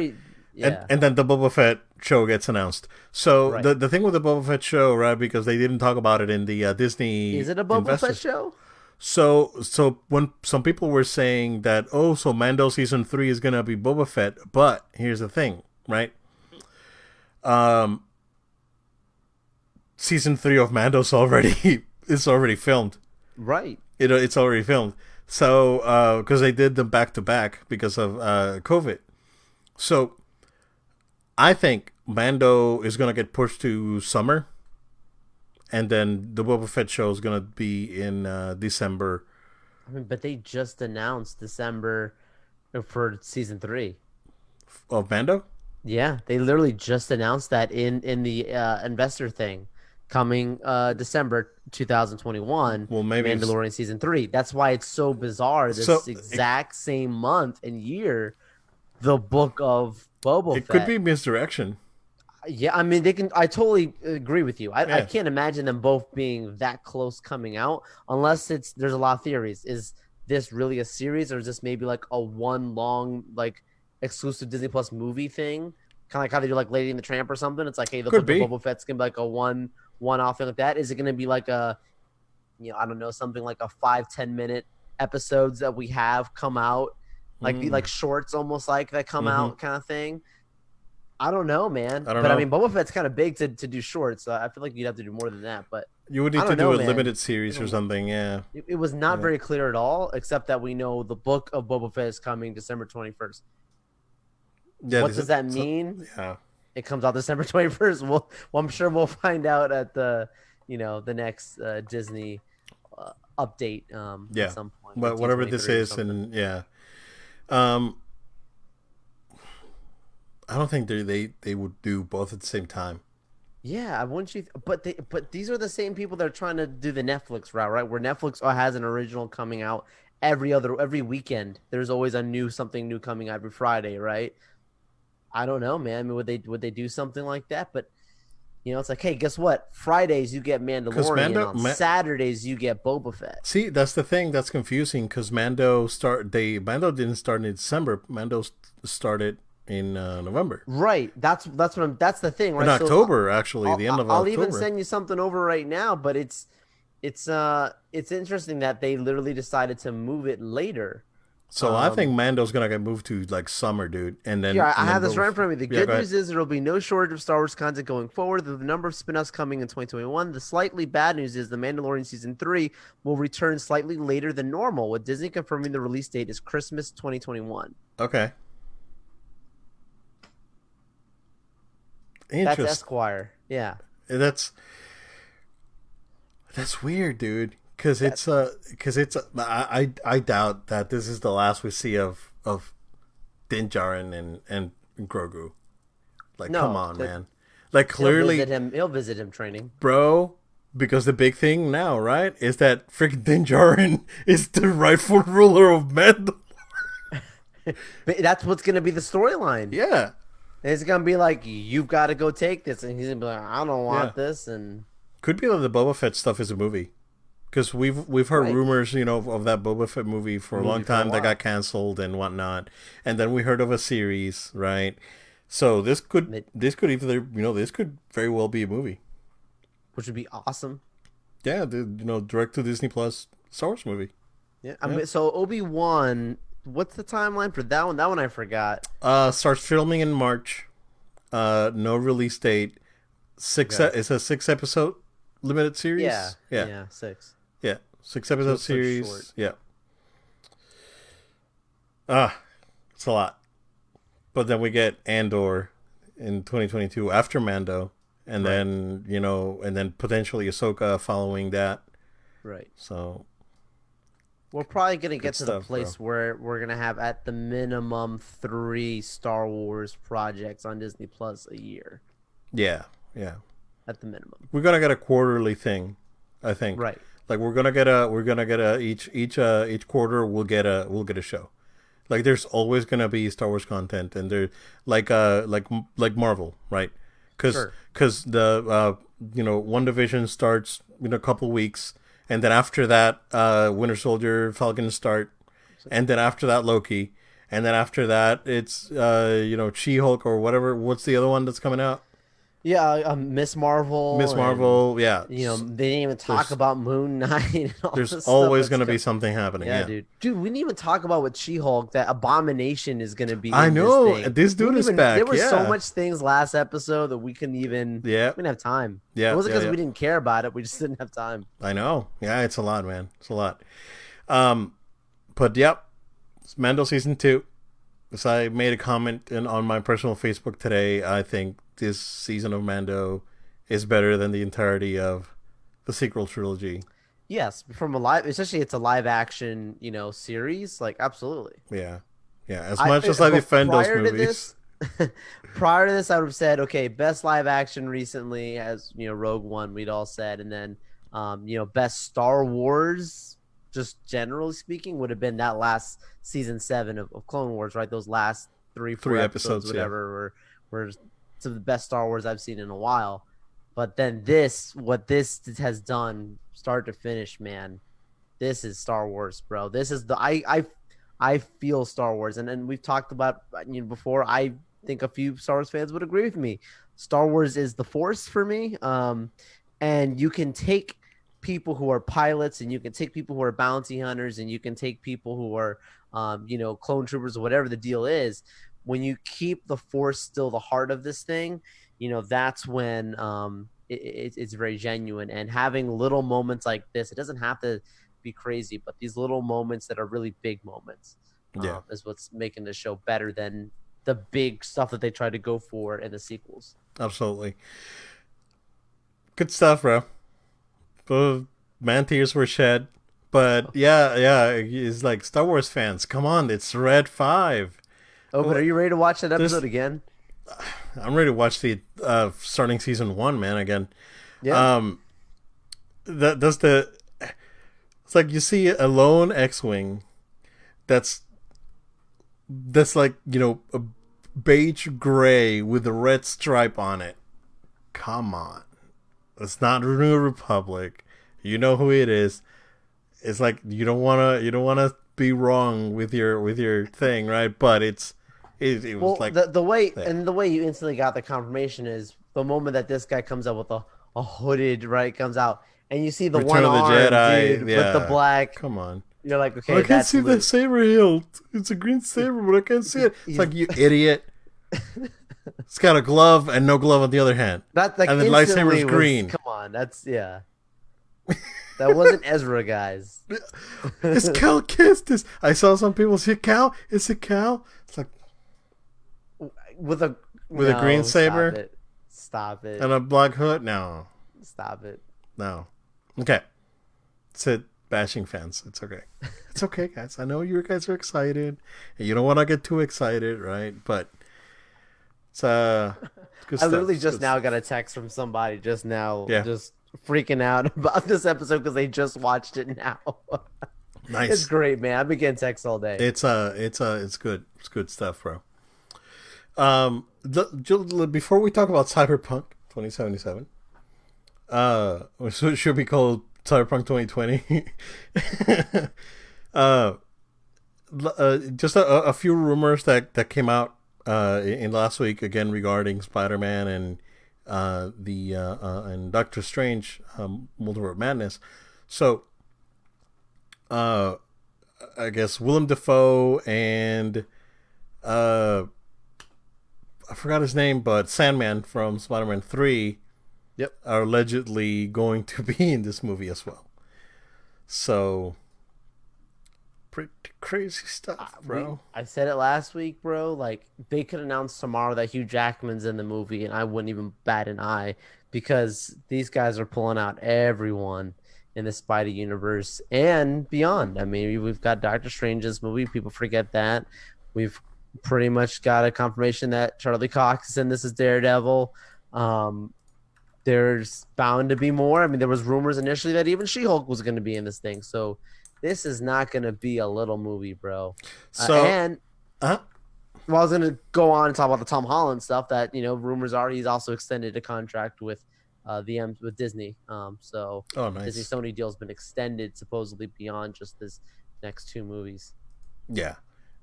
yeah, and then the Boba Fett show gets announced. So right. the thing with the Boba Fett show, right? Because they didn't talk about it in the Disney. Is it a Boba Fett show? So when some people were saying that, oh, so Mando season 3 is gonna be Boba Fett, but here's the thing, right? Season 3 of Mando's already it's already filmed. Right. It's already filmed. So because they did them back to back because of COVID. So I think Mando is gonna get pushed to summer, and then the Boba Fett show is gonna be in December. I mean, but they just announced December for season 3 of Mando. Yeah, they literally just announced that in the investor thing coming December 2021. Well, maybe Mandalorian season 3. That's why it's so bizarre. This exact same month and year, the book of Boba Fett. It could be misdirection. Yeah, I mean, they can. I totally agree with you. I can't imagine them both being that close coming out unless there's a lot of theories. Is this really a series, or is this maybe like a one long like exclusive Disney Plus movie thing? Kind of like how they do like Lady and the Tramp or something. It's like, hey, the book of Boba Fett's gonna be like a one-off thing like that. Is it gonna be like a, I don't know, something like a 5-10 minute episodes that we have come out, like like shorts almost like that come out kind of thing. I don't know, man. I mean, Boba Fett's kind of big to do shorts. So I feel like you'd have to do more than that. But you would need to do a limited series or something. Yeah. It was not very clear at all, except that we know the book of Boba Fett is coming December 21st. Yeah. What does that mean? Yeah. It comes out December 21st. Well, I'm sure we'll find out at the next Disney update. At some point. But whatever this is, and yeah. I don't think they would do both at the same time. Yeah, wouldn't you? But these are the same people that are trying to do the Netflix route, right? Where Netflix has an original coming out every weekend. There's always something new coming out every Friday, right? I don't know, man. I mean, would they do something like that? But it's like, hey, guess what? Fridays you get Mandalorian. On Saturdays you get Boba Fett. See, that's the thing that's confusing because Mando didn't start in December. Mando started in November. Right. That's the thing, right? In October, actually, the end of October. I'll even send you something over right now, but it's interesting that they literally decided to move it later. So I think Mando's gonna get moved to like summer, dude, and then I have this right in front of me. The good news is there will be no shortage of Star Wars content going forward. The number of spin-offs coming in 2021. The slightly bad news is the Mandalorian season 3 will return slightly later than normal, with Disney confirming the release date is Christmas 2021. Okay. That's Esquire. Yeah. That's weird, dude. Because I doubt that this is the last we see of Din Djarin and Grogu. Like, come on, man. Like, clearly he'll visit him training, bro. Because the big thing now, right, is that freaking Din Djarin is the rightful ruler of Mandalore. But that's what's gonna be the storyline. Yeah, It's gonna be like, you've got to go take this, and he's gonna be like, I don't yeah. want this, and Could be that the Boba Fett stuff is a movie. Because we've heard right, rumors, of that Boba Fett movie for a long movie for a time that while, got canceled and whatnot, and then we heard of a series, right? So this could either this could very well be a movie. which would be awesome. Yeah, the direct to Disney Plus Star Wars movie. Yeah, I Yeah. mean, so Obi-Wan, what's the timeline for that one? That one I forgot. Starts filming in March. No release date. Okay. It's a 6 episode limited Yeah, series. Yeah, yeah, 6. yeah, six So episode it's like series. short. Yeah. It's a lot. But then we get Andor in 2022 after Mando, and Right, then potentially Ahsoka following that. right. So We're probably gonna good get to the stuff, bro. place where we're gonna have at the minimum 3 Star Wars projects on Disney Plus a year, Yeah, yeah. at the minimum. We're gonna get a quarterly thing, I think. Right. Like we're gonna get a each quarter we'll get a show. Like there's always gonna be Star Wars content, and there like Marvel, right? Because Sure. the One Division starts in a couple weeks, and then after that Winter Soldier, Falcon start, and then after that Loki, and then after that it's She Hulk or whatever. What's the other one that's coming out? Yeah, Miss Miss Marvel, and Marvel. Yeah, they didn't even talk there's about Moon Knight and all there's this stuff always that's gonna be coming. something happening. Yeah, Yeah. dude, we didn't even talk about with She-Hulk that Abomination is gonna be I in this know thing. this We dude didn't is even. There back. were so Yeah, much things last episode that we couldn't even. yeah, We didn't have time. It yeah, wasn't yeah, because yeah. we didn't care about it. We just didn't have time. I know. Yeah, it's a lot, man. It's a lot. Um, but yep, it's Mando season 2. As I made a comment on my personal Facebook today, I think this season of Mando is better than the entirety of the sequel trilogy. Yes, from a live, especially it's a live action, series. Like absolutely. Yeah, yeah. As much as I But defend those prior to movies, this, prior to this, I would have said, okay, best live action recently, as Rogue One, we'd all said, and then, best Star Wars, just generally speaking, would have been that last season 7 of Clone Wars, right? Those last 3, 4 three episodes, episodes. Yeah, whatever, were some of the best Star Wars I've seen in a while. But then what this has done, start to finish, man, this is Star Wars, bro. This is I feel Star Wars, and we've talked about before. I think a few Star Wars fans would agree with me. Star Wars is the Force for me, and you can take people who are pilots, and you can take people who are bounty hunters, and you can take people who are, clone troopers, or whatever the deal is. When you keep the Force still the heart of this thing, that's when it's very genuine. And having little moments like this, it doesn't have to be crazy, but these little moments that are really big moments yeah, is what's making the show better than the big stuff that they try to go for in the sequels. absolutely. Good stuff, bro. Man, tears were shed. But yeah, yeah, it's like Star Wars fans. Come on, it's Red 5. Oh, but are you ready to watch that There's episode again? I'm ready to watch the starting season 1, man, again. Yeah. That's the it's like you see a lone X-wing that's like, a beige gray with a red stripe on it. Come on. It's not New Republic. You know who it is. It's like you don't want to be wrong with your thing, right? But it was Well, like the way yeah. and the way you instantly got the confirmation is the moment that this guy comes out with a hooded, right, comes out, and you see the Return one of the arm Jedi, dude yeah. with the black. Come on. You're like, I okay, can't that's see the Luke. saber hilt. It's a green saber, but I can't see it. It's like, you idiot. It's got a glove and no glove on the other hand. That like And the instantly lightsaber's was- green. Come on, that's yeah. That wasn't Ezra, guys. It's Cal Kestis. I saw some people say Cal. Is it Cal? It's like With a green saber? Stop it. and a black hood. No, Stop it. no. Okay, it's it. Bashing fans. It's okay. It's okay, guys. I know you guys are excited, and you don't want to get too excited, right? But it's good I stuff. literally It's just good now stuff. got a text from somebody just now. Yeah. Just freaking out about this episode because they just watched it now. It's Nice. great, man. I've been getting texts all day. It's good. It's good stuff, bro. Before we talk about Cyberpunk 2077, so it should be called Cyberpunk 2020. uh, just a few rumors that came out in last week again regarding Spider-Man and the and Doctor Strange, Multiverse of Madness. So, I guess Willem Dafoe and I forgot his name, but Sandman from Spider-Man 3 Yep. are allegedly going to be in this movie as well. So, pretty crazy stuff, bro. I said it last week, bro. Like they could announce tomorrow that Hugh Jackman's in the movie, and I wouldn't even bat an eye because these guys are pulling out everyone in the Spidey universe and beyond. I mean, we've got Doctor Strange's movie. People forget that. We've pretty much got a confirmation that Charlie Cox is in this as Daredevil. There's bound to be more. I mean, there was rumors initially that even She-Hulk was going to be in this thing. So this is not going to be a little movie, bro. So, And uh, well, I was going to go on and talk about the Tom Holland stuff that, rumors are he's also extended a contract with with Disney. So oh, nice. Disney Sony deal's been extended supposedly beyond just this next two movies. Yeah.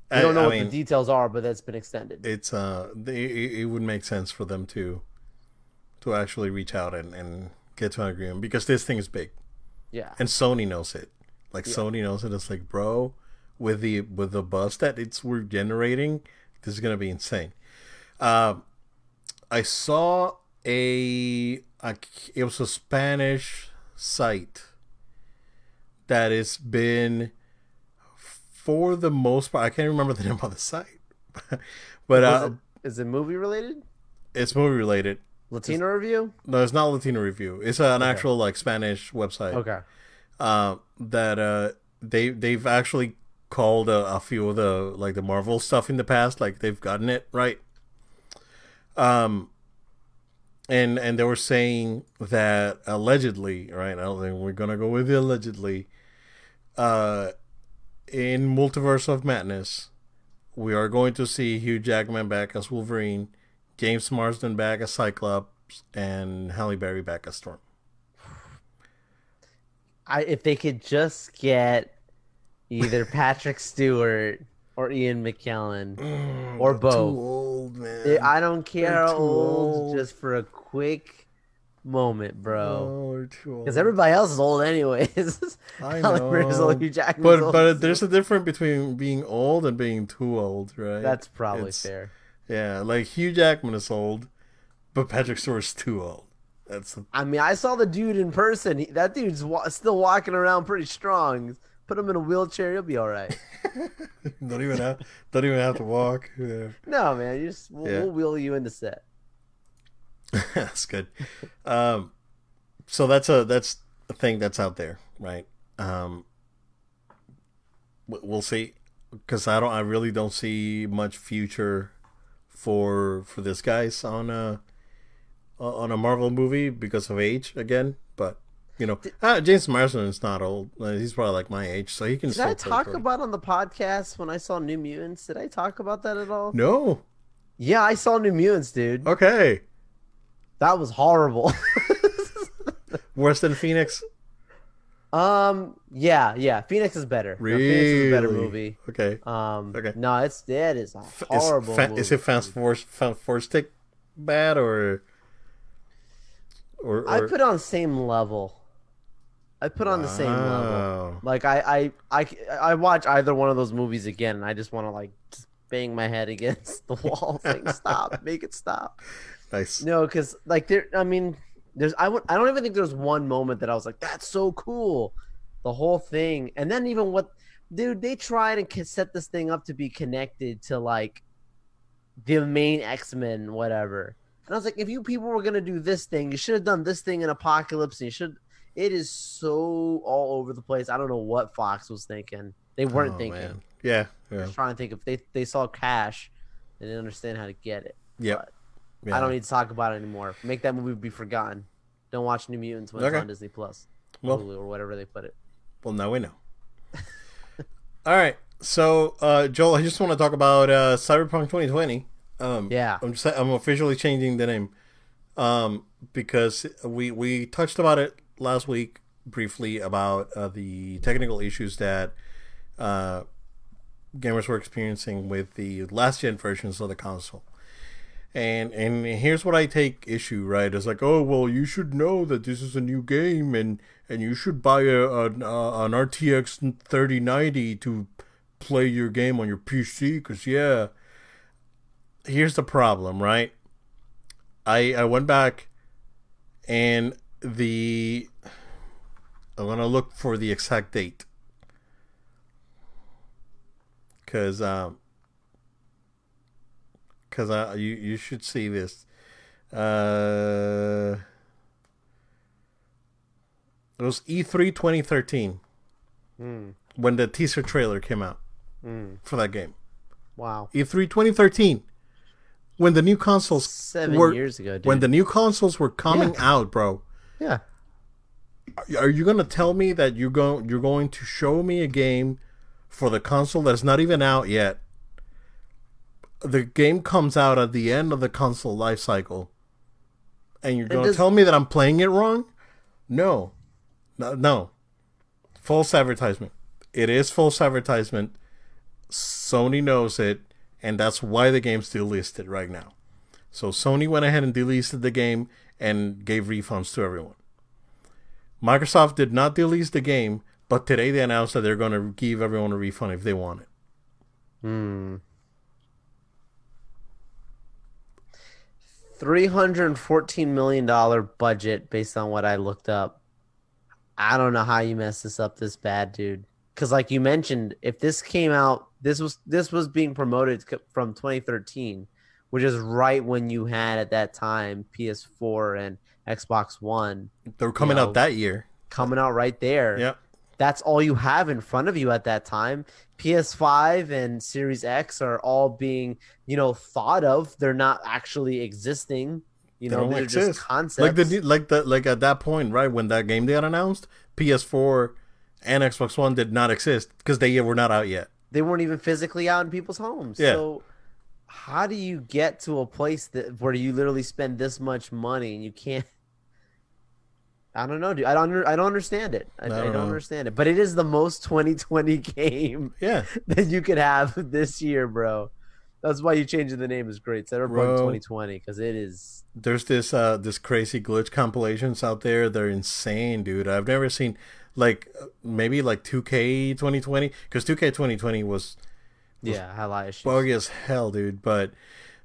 We don't know what the details are, but that's been extended. It's it would make sense for them to actually reach out and get to an agreement because this thing is big. Yeah. And Sony knows it. Like Sony knows it. It's like, bro, with the buzz that we're generating, this is gonna be insane. I saw it was a Spanish site that has been, for the most part, I can't remember the name of the site, but is it movie related? It's movie related. Latino review? No, it's not Latino review. It's an actual like Spanish website. Okay. That they've actually called a few of the Marvel stuff in the past, like they've gotten it right. And they were saying that allegedly, right? We're gonna go with the allegedly. In Multiverse of Madness, we are going to see Hugh Jackman back as Wolverine, James Marsden back as Cyclops, and Halle Berry back as Storm. If they could just get either Patrick Stewart or Ian McKellen or both. Too old, man. I don't care how old. just for a quick moment, bro. Oh, they're too old. Because everybody else is old anyways. I know. Hugh Jackman's old, but there's a difference between being old and being too old, right? That's probably fair. Yeah, like Hugh Jackman is old, but Patrick Stewart's too old. I mean, I saw the dude in person. That dude's still walking around pretty strong. Put him in a wheelchair, he'll be all right. don't even have to walk. Yeah. No, man, we'll wheel you into set. That's good. So that's a thing that's out there, right? We'll see, because I really don't see much future for this guys on a Marvel movie because of age again. But James Marsden is not old. He's probably like my age, so he can. Did I talk about on the podcast when I saw New Mutants? Did I talk about that at all? No. Yeah, I saw New Mutants, dude. Okay. That was horrible. Worse than Phoenix? Yeah. Phoenix is better. Really? No, Phoenix is a better movie. Okay. Okay. No, it is a horrible movie. Is it Fantastic bad or I put it on the same level. Like I watch either one of those movies again, and I just want to like just bang my head against the wall, saying stop, make it stop. Nice. No, because like there's I don't even think there's one moment that I was like, that's so cool, the whole thing, and then even dude, they tried and set this thing up to be connected to like the main X-Men, whatever. And I was like, if you people were gonna do this thing, you should have done this thing in Apocalypse. And it is so all over the place. I don't know what Fox was thinking. They weren't thinking. Man. Yeah. I was trying to think if they saw cash, they didn't understand how to get it. Yep. Yeah. I don't need to talk about it anymore. Make that movie be forgotten. Don't watch New Mutants when it's Okay. on Disney Plus, Well, Hulu, or whatever they put it. well, now we know. All right. So, Joel, I just want to talk about Cyberpunk 2020. Yeah. I'm officially changing the name because we touched about it last week briefly about the technical issues that uh, gamers were experiencing with the last gen versions of the console. And here's what I take issue, right? It's like, oh well, you should know that this is a new game, and you should buy an RTX 3090 to play your game on your PC. Because yeah, here's the problem, right? I went back and I'm gonna look for the exact date because you should see this. Uh, it was E3 2013 Mm. when the teaser trailer came out Mm. for that game. Wow. E3 2013 when the new consoles 7 years ago, dude. when the new consoles were coming out, bro. Yeah. Are you gonna tell me that you're going to show me a game for the console that's not even out yet? The game comes out at the end of the console life cycle, and you're going to tell me that I'm playing it wrong? No. No. False advertisement. It is false advertisement. Sony knows it, and that's why the game's delisted right now. So Sony went ahead and delisted the game and gave refunds to everyone. Microsoft did not delist the game, but today they announced that they're going to give everyone a refund if they want it. Hmm. $314 million budget based on what I looked up. I don't know how you messed this up this bad, dude. Because like you mentioned, if this came out, this was being promoted from 2013, which is right when you had at that time PS4 and Xbox One. They were coming out that year. Coming out right there. Yeah. That's all you have in front of you at that time. PS5 and Series X are all being, thought of. They're not actually existing. They don't they're exist. just concepts. Like at that point, right when that game got announced, PS4 and Xbox One did not exist because they were not out yet. They weren't even physically out in people's homes. Yeah. So how do you get to a place where you literally spend this much money and you can't? I don't know, dude. I don't understand it. I don't understand it. But it is the most 2020 game that you could have this year, bro. That's why you changing the name is great. Cyberpunk 2020, because it is. There's this crazy glitch compilations out there. They're insane, dude. I've never seen maybe 2K 2020, because 2K 2020 was had a lot of issues. Buggy as hell, dude. But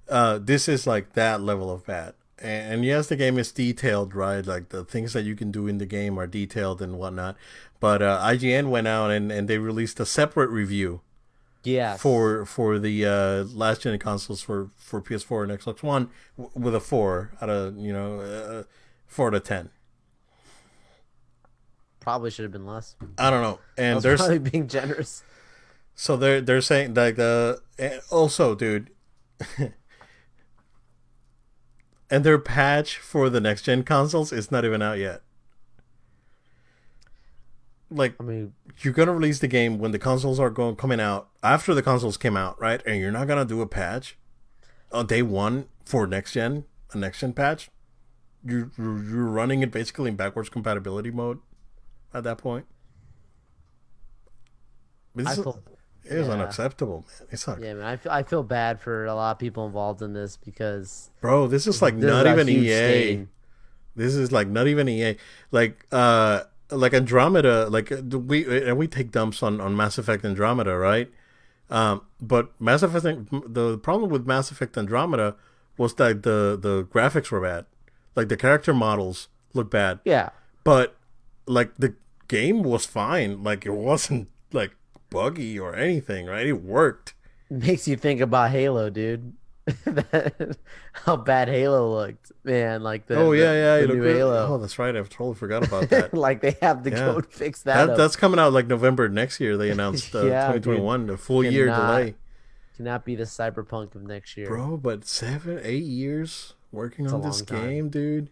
this is like that level of bad. And yes, the game is detailed, right? Like the things that you can do in the game are detailed and whatnot. But IGN went out and they released a separate review. Yes. For the last gen consoles for PS4 and Xbox One with a 4 out of 4 out of 10. Probably should have been less. I don't know. And there's probably being generous. So they're saying like also, dude. And their patch for the next gen consoles is not even out yet. Like, I mean, you're gonna release the game when the consoles are coming out after the consoles came out, right? And you're not gonna do a patch on day one for a next gen patch. You're running it basically in backwards compatibility mode at that point. It is unacceptable, man. It's not. Yeah, man. I feel bad for a lot of people involved in this because, bro, this is like not even EA. This is like not even EA. Like Andromeda. Like we take dumps on Mass Effect Andromeda, right? But Mass Effect. The problem with Mass Effect Andromeda was that the graphics were bad. Like the character models look bad. Yeah. But like the game was fine. Like it wasn't like buggy or anything, right? It worked. Makes you think about Halo, dude. How bad Halo looked, man. Like the new Halo. Oh, that's right. I totally forgot about that. Like they have the code fix that. That's coming out like November next year. They announced 2021, a full year delay. Cannot be the Cyberpunk of next year, bro. But 7-8 years working on this game, dude.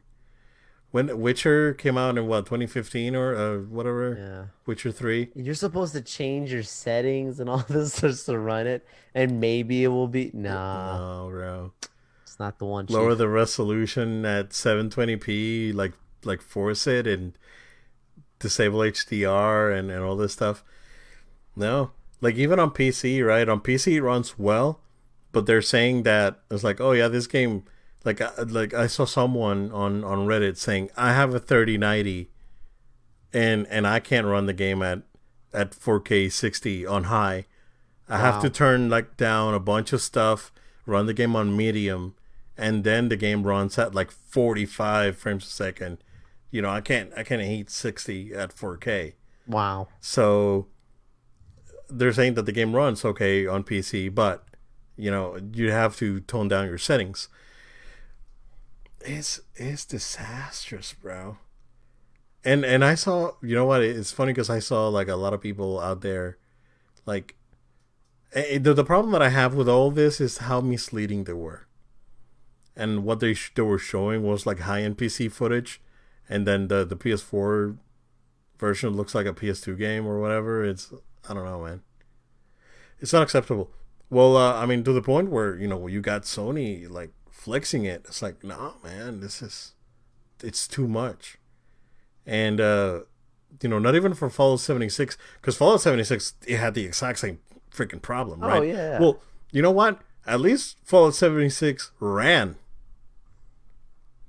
when Witcher came out in what 2015 or whatever, Yeah. Witcher 3. You're supposed to change your settings and all this just to run it, and maybe it will be. Nah, No, bro. it's not the one, Lower Chief. the resolution at 720p, like force it and disable HDR and all this stuff. No, like even on PC, right? On PC it runs well, but they're saying that it's like, oh yeah, this game. Like I saw someone on Reddit saying I have a 3090 and I can't run the game at 4K 60 on high. I have to Wow. turn like down a bunch of stuff, run the game on medium, and then the game runs at like 45 frames a second. I can't hit 60 at 4K. Wow. So they're saying that the game runs okay on PC, but you have to tone down your settings. It's disastrous, bro. And I saw, you know what? It's funny because I saw like a lot of people out there, like the problem that I have with all this is how misleading they were, and what they were showing was like high end PC footage, and then the PS4 version looks like a PS2 game or whatever. It's I don't know, man. It's not acceptable. Well, I mean, to the point where you got Sony like flexing it. It's like, nah, man, it's too much. And not even for Fallout 76, because Fallout 76 it had the exact same freaking problem, Oh right? yeah. Well, you know what? At least Fallout 76 ran.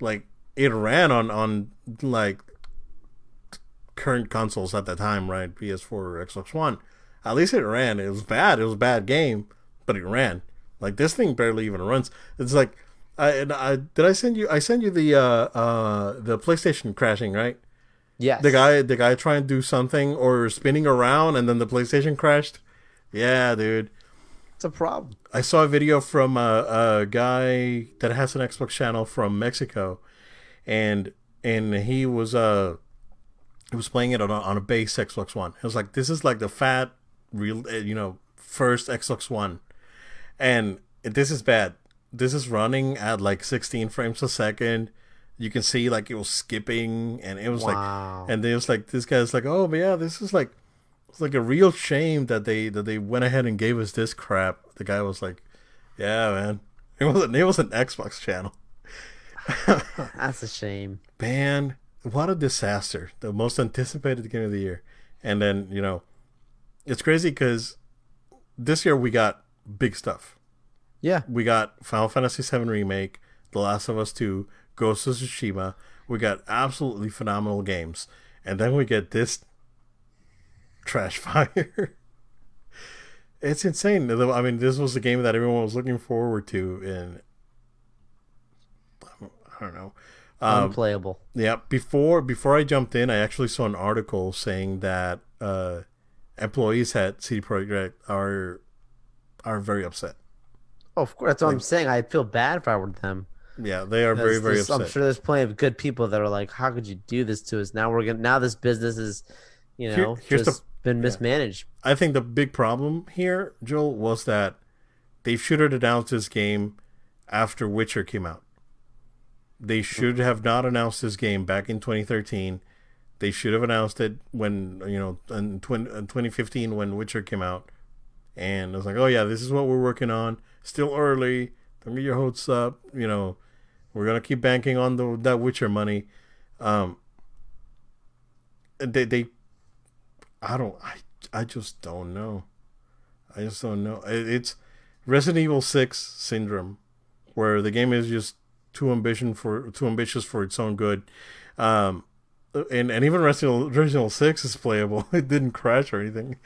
Like it ran on like current consoles at the time, right? PS4 or Xbox One. At least it ran. It was bad. It was a bad game, but it ran. Like this thing barely even runs. It's like I did I send you? I sent you the PlayStation crashing, right? Yes. The guy trying to do something or spinning around and then the PlayStation crashed. Yeah, dude. It's a problem. I saw a video from a guy that has an Xbox channel from Mexico, and he was playing it on a base Xbox One. It was like this is like the fat real first Xbox One, and this is bad. This is running at like 16 frames a second. You can see like it was skipping, and it was like, Wow. and it was like this guy's like, oh, but yeah, this is like, it's like a real shame that they went ahead and gave us this crap. The guy was like, yeah, man, it was an Xbox channel. That's a shame. Man, what a disaster! The most anticipated game of the year, and then it's crazy because this year we got big stuff. Yeah. We got Final Fantasy VII Remake, The Last of Us 2, Ghost of Tsushima. We got absolutely phenomenal games. And then we get this trash fire. It's insane. I mean, this was the game that everyone was looking forward to. And I don't know. Unplayable. Yeah, before I jumped in, I actually saw an article saying that employees at CD Projekt are very upset. Oh, of course. That's what Like, I'm saying. I feel bad if I were them. yeah, they are very, very I'm upset. sure there's plenty of good people that are like, "How could you do this to us?" Now this business is, Here's the just been yeah. mismanaged. I think the big problem here, Joel, was that they should have announced this game after Witcher came out. They should have not announced this game back in 2013. They should have announced it when in 2015 when Witcher came out, and I was like, oh yeah, this is what we're working on. Still early. Don't get your hopes up. We're gonna keep banking on that Witcher money. Um, they I just don't know. I just don't know. It's Resident Evil 6 syndrome, where the game is just too ambitious for its own good. Um, and even Resident Evil 6 is playable. It didn't crash or anything.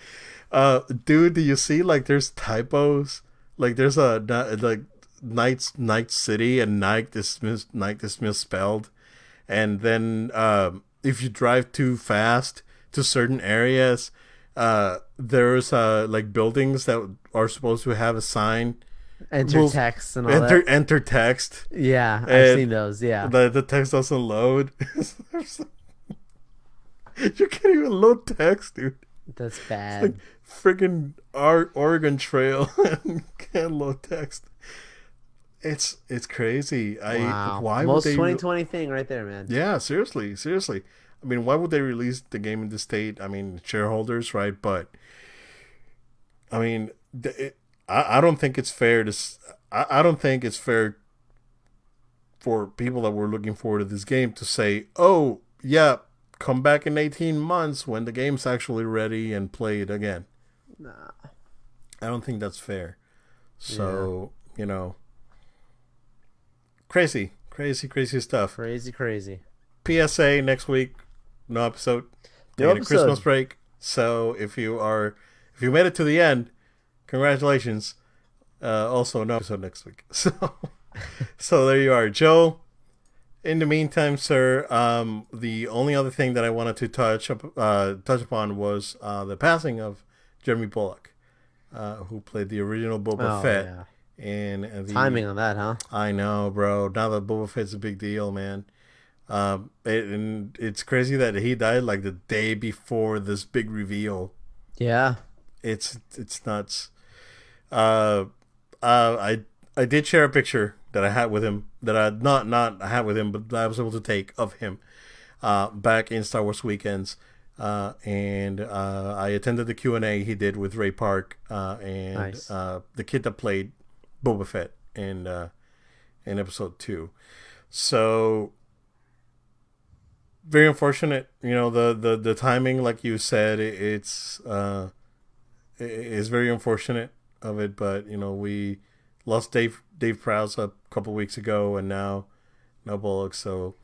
Dude, do you see like there's typos? Like there's a like Night City and Night is misspelled, and then if you drive too fast to certain areas, there's like buildings that are supposed to have a sign. Enter Will text and all that. enter text, Yeah, I've and seen those. Yeah, the text doesn't load. You can't even load text, dude. that's It's like bad. freaking Oregon Trail and can't load text. It's crazy. Wow. Why would Most they? 2020 thing right there, man. Yeah, seriously, seriously. I mean, why would they release the game in this state? I mean, shareholders, right? But I mean, I don't think it's fair to. I don't think it's fair for people that were looking forward to this game to say, "Oh, yeah, come back in 18 months when the game's actually ready and play it again." Nah. I don't think that's fair. So, crazy, crazy, crazy stuff. Crazy, crazy. PSA next week, no episode. No Taking a Christmas episode. break. So if you made it to the end, congratulations. Also, no episode next week. So there you are, Joe. In the meantime, sir, the only other thing that I wanted to touch upon was the passing of Jeremy Bulloch, who played the original Boba Fett. Yeah. And Timing on that, huh? I know, bro. Now that Boba Fett's a big deal, man. And it's crazy that he died like the day before this big reveal. Yeah. It's nuts. I did share a picture that I had with him that I not I had with him, but I was able to take of him back in Star Wars Weekends. And I attended the Q&A he did with Ray Park and Nice. the kid that played Boba Fett in episode 2. So very unfortunate, the timing, like you said, it's very unfortunate of it. But we lost Dave Prowse a couple weeks ago, and now no Bullock. So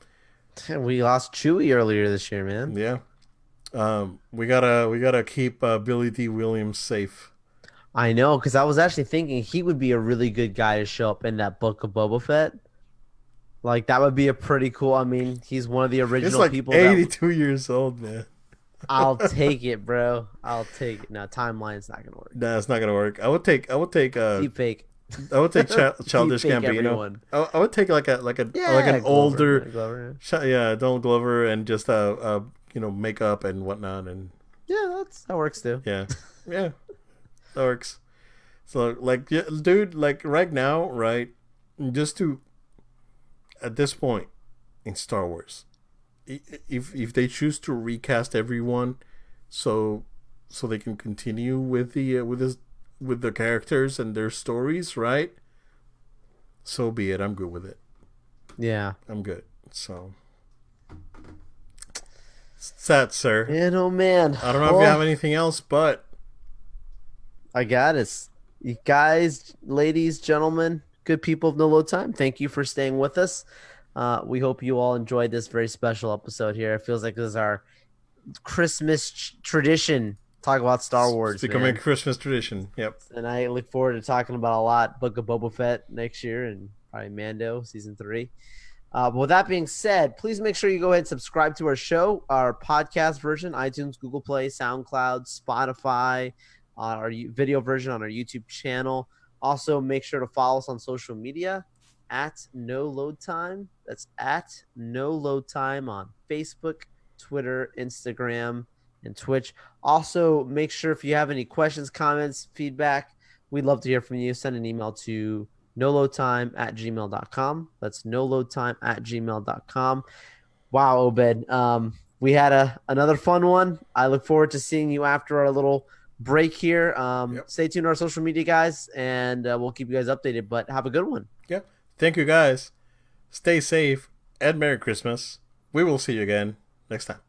We lost Chewie earlier this year, man. yeah, we gotta keep Billy D. Williams safe. I know, because I was actually thinking he would be a really good guy to show up in that book of Boba Fett. Like, that would be a pretty cool. I mean, he's one of the He's original like people. 82 years old, man. I'll take it, bro. I'll take it. No, timeline's not gonna work. Nah, it's not gonna work. I would take Deep fake. Childish Deep fake Gambino. everyone. I would take like an Glover, older Glover. Donald Glover, and just makeup and whatnot, and Yeah, that works too. yeah, that works. So like, yeah, dude, like right now, right, just to at this point in Star Wars, if they choose to recast everyone, so they can continue with the characters and their stories, right? So be it. I'm good with it. Yeah. I'm good. So sad, sir. Man, oh man. I don't know if you have anything else, but I got it. You guys, ladies, gentlemen, good people of No Load Time, thank you for staying with us. We hope you all enjoyed this very special episode here. It feels like this is our Christmas tradition. Talk about Star Wars. It's becoming man. a Christmas tradition. Yep. And I look forward to talking about a lot. Book of Boba Fett next year and probably Mando season 3. But with that being said, please make sure you go ahead and subscribe to our show, our podcast version, iTunes, Google Play, SoundCloud, Spotify, our video version on our YouTube channel. Also, make sure to follow us on social media at No Load Time. That's at No Load Time on Facebook, Twitter, Instagram, and Twitch. Also, make sure if you have any questions, comments, feedback, we'd love to hear from you. Send an email to noloadtime@gmail.com. That's noloadtime@gmail.com. Wow, Obed. We had another fun one. I look forward to seeing you after our little break here. Yep. Stay tuned to our social media, guys, and we'll keep you guys updated. But have a good one. Yep. Thank you, guys. Stay safe and Merry Christmas. We will see you again next time.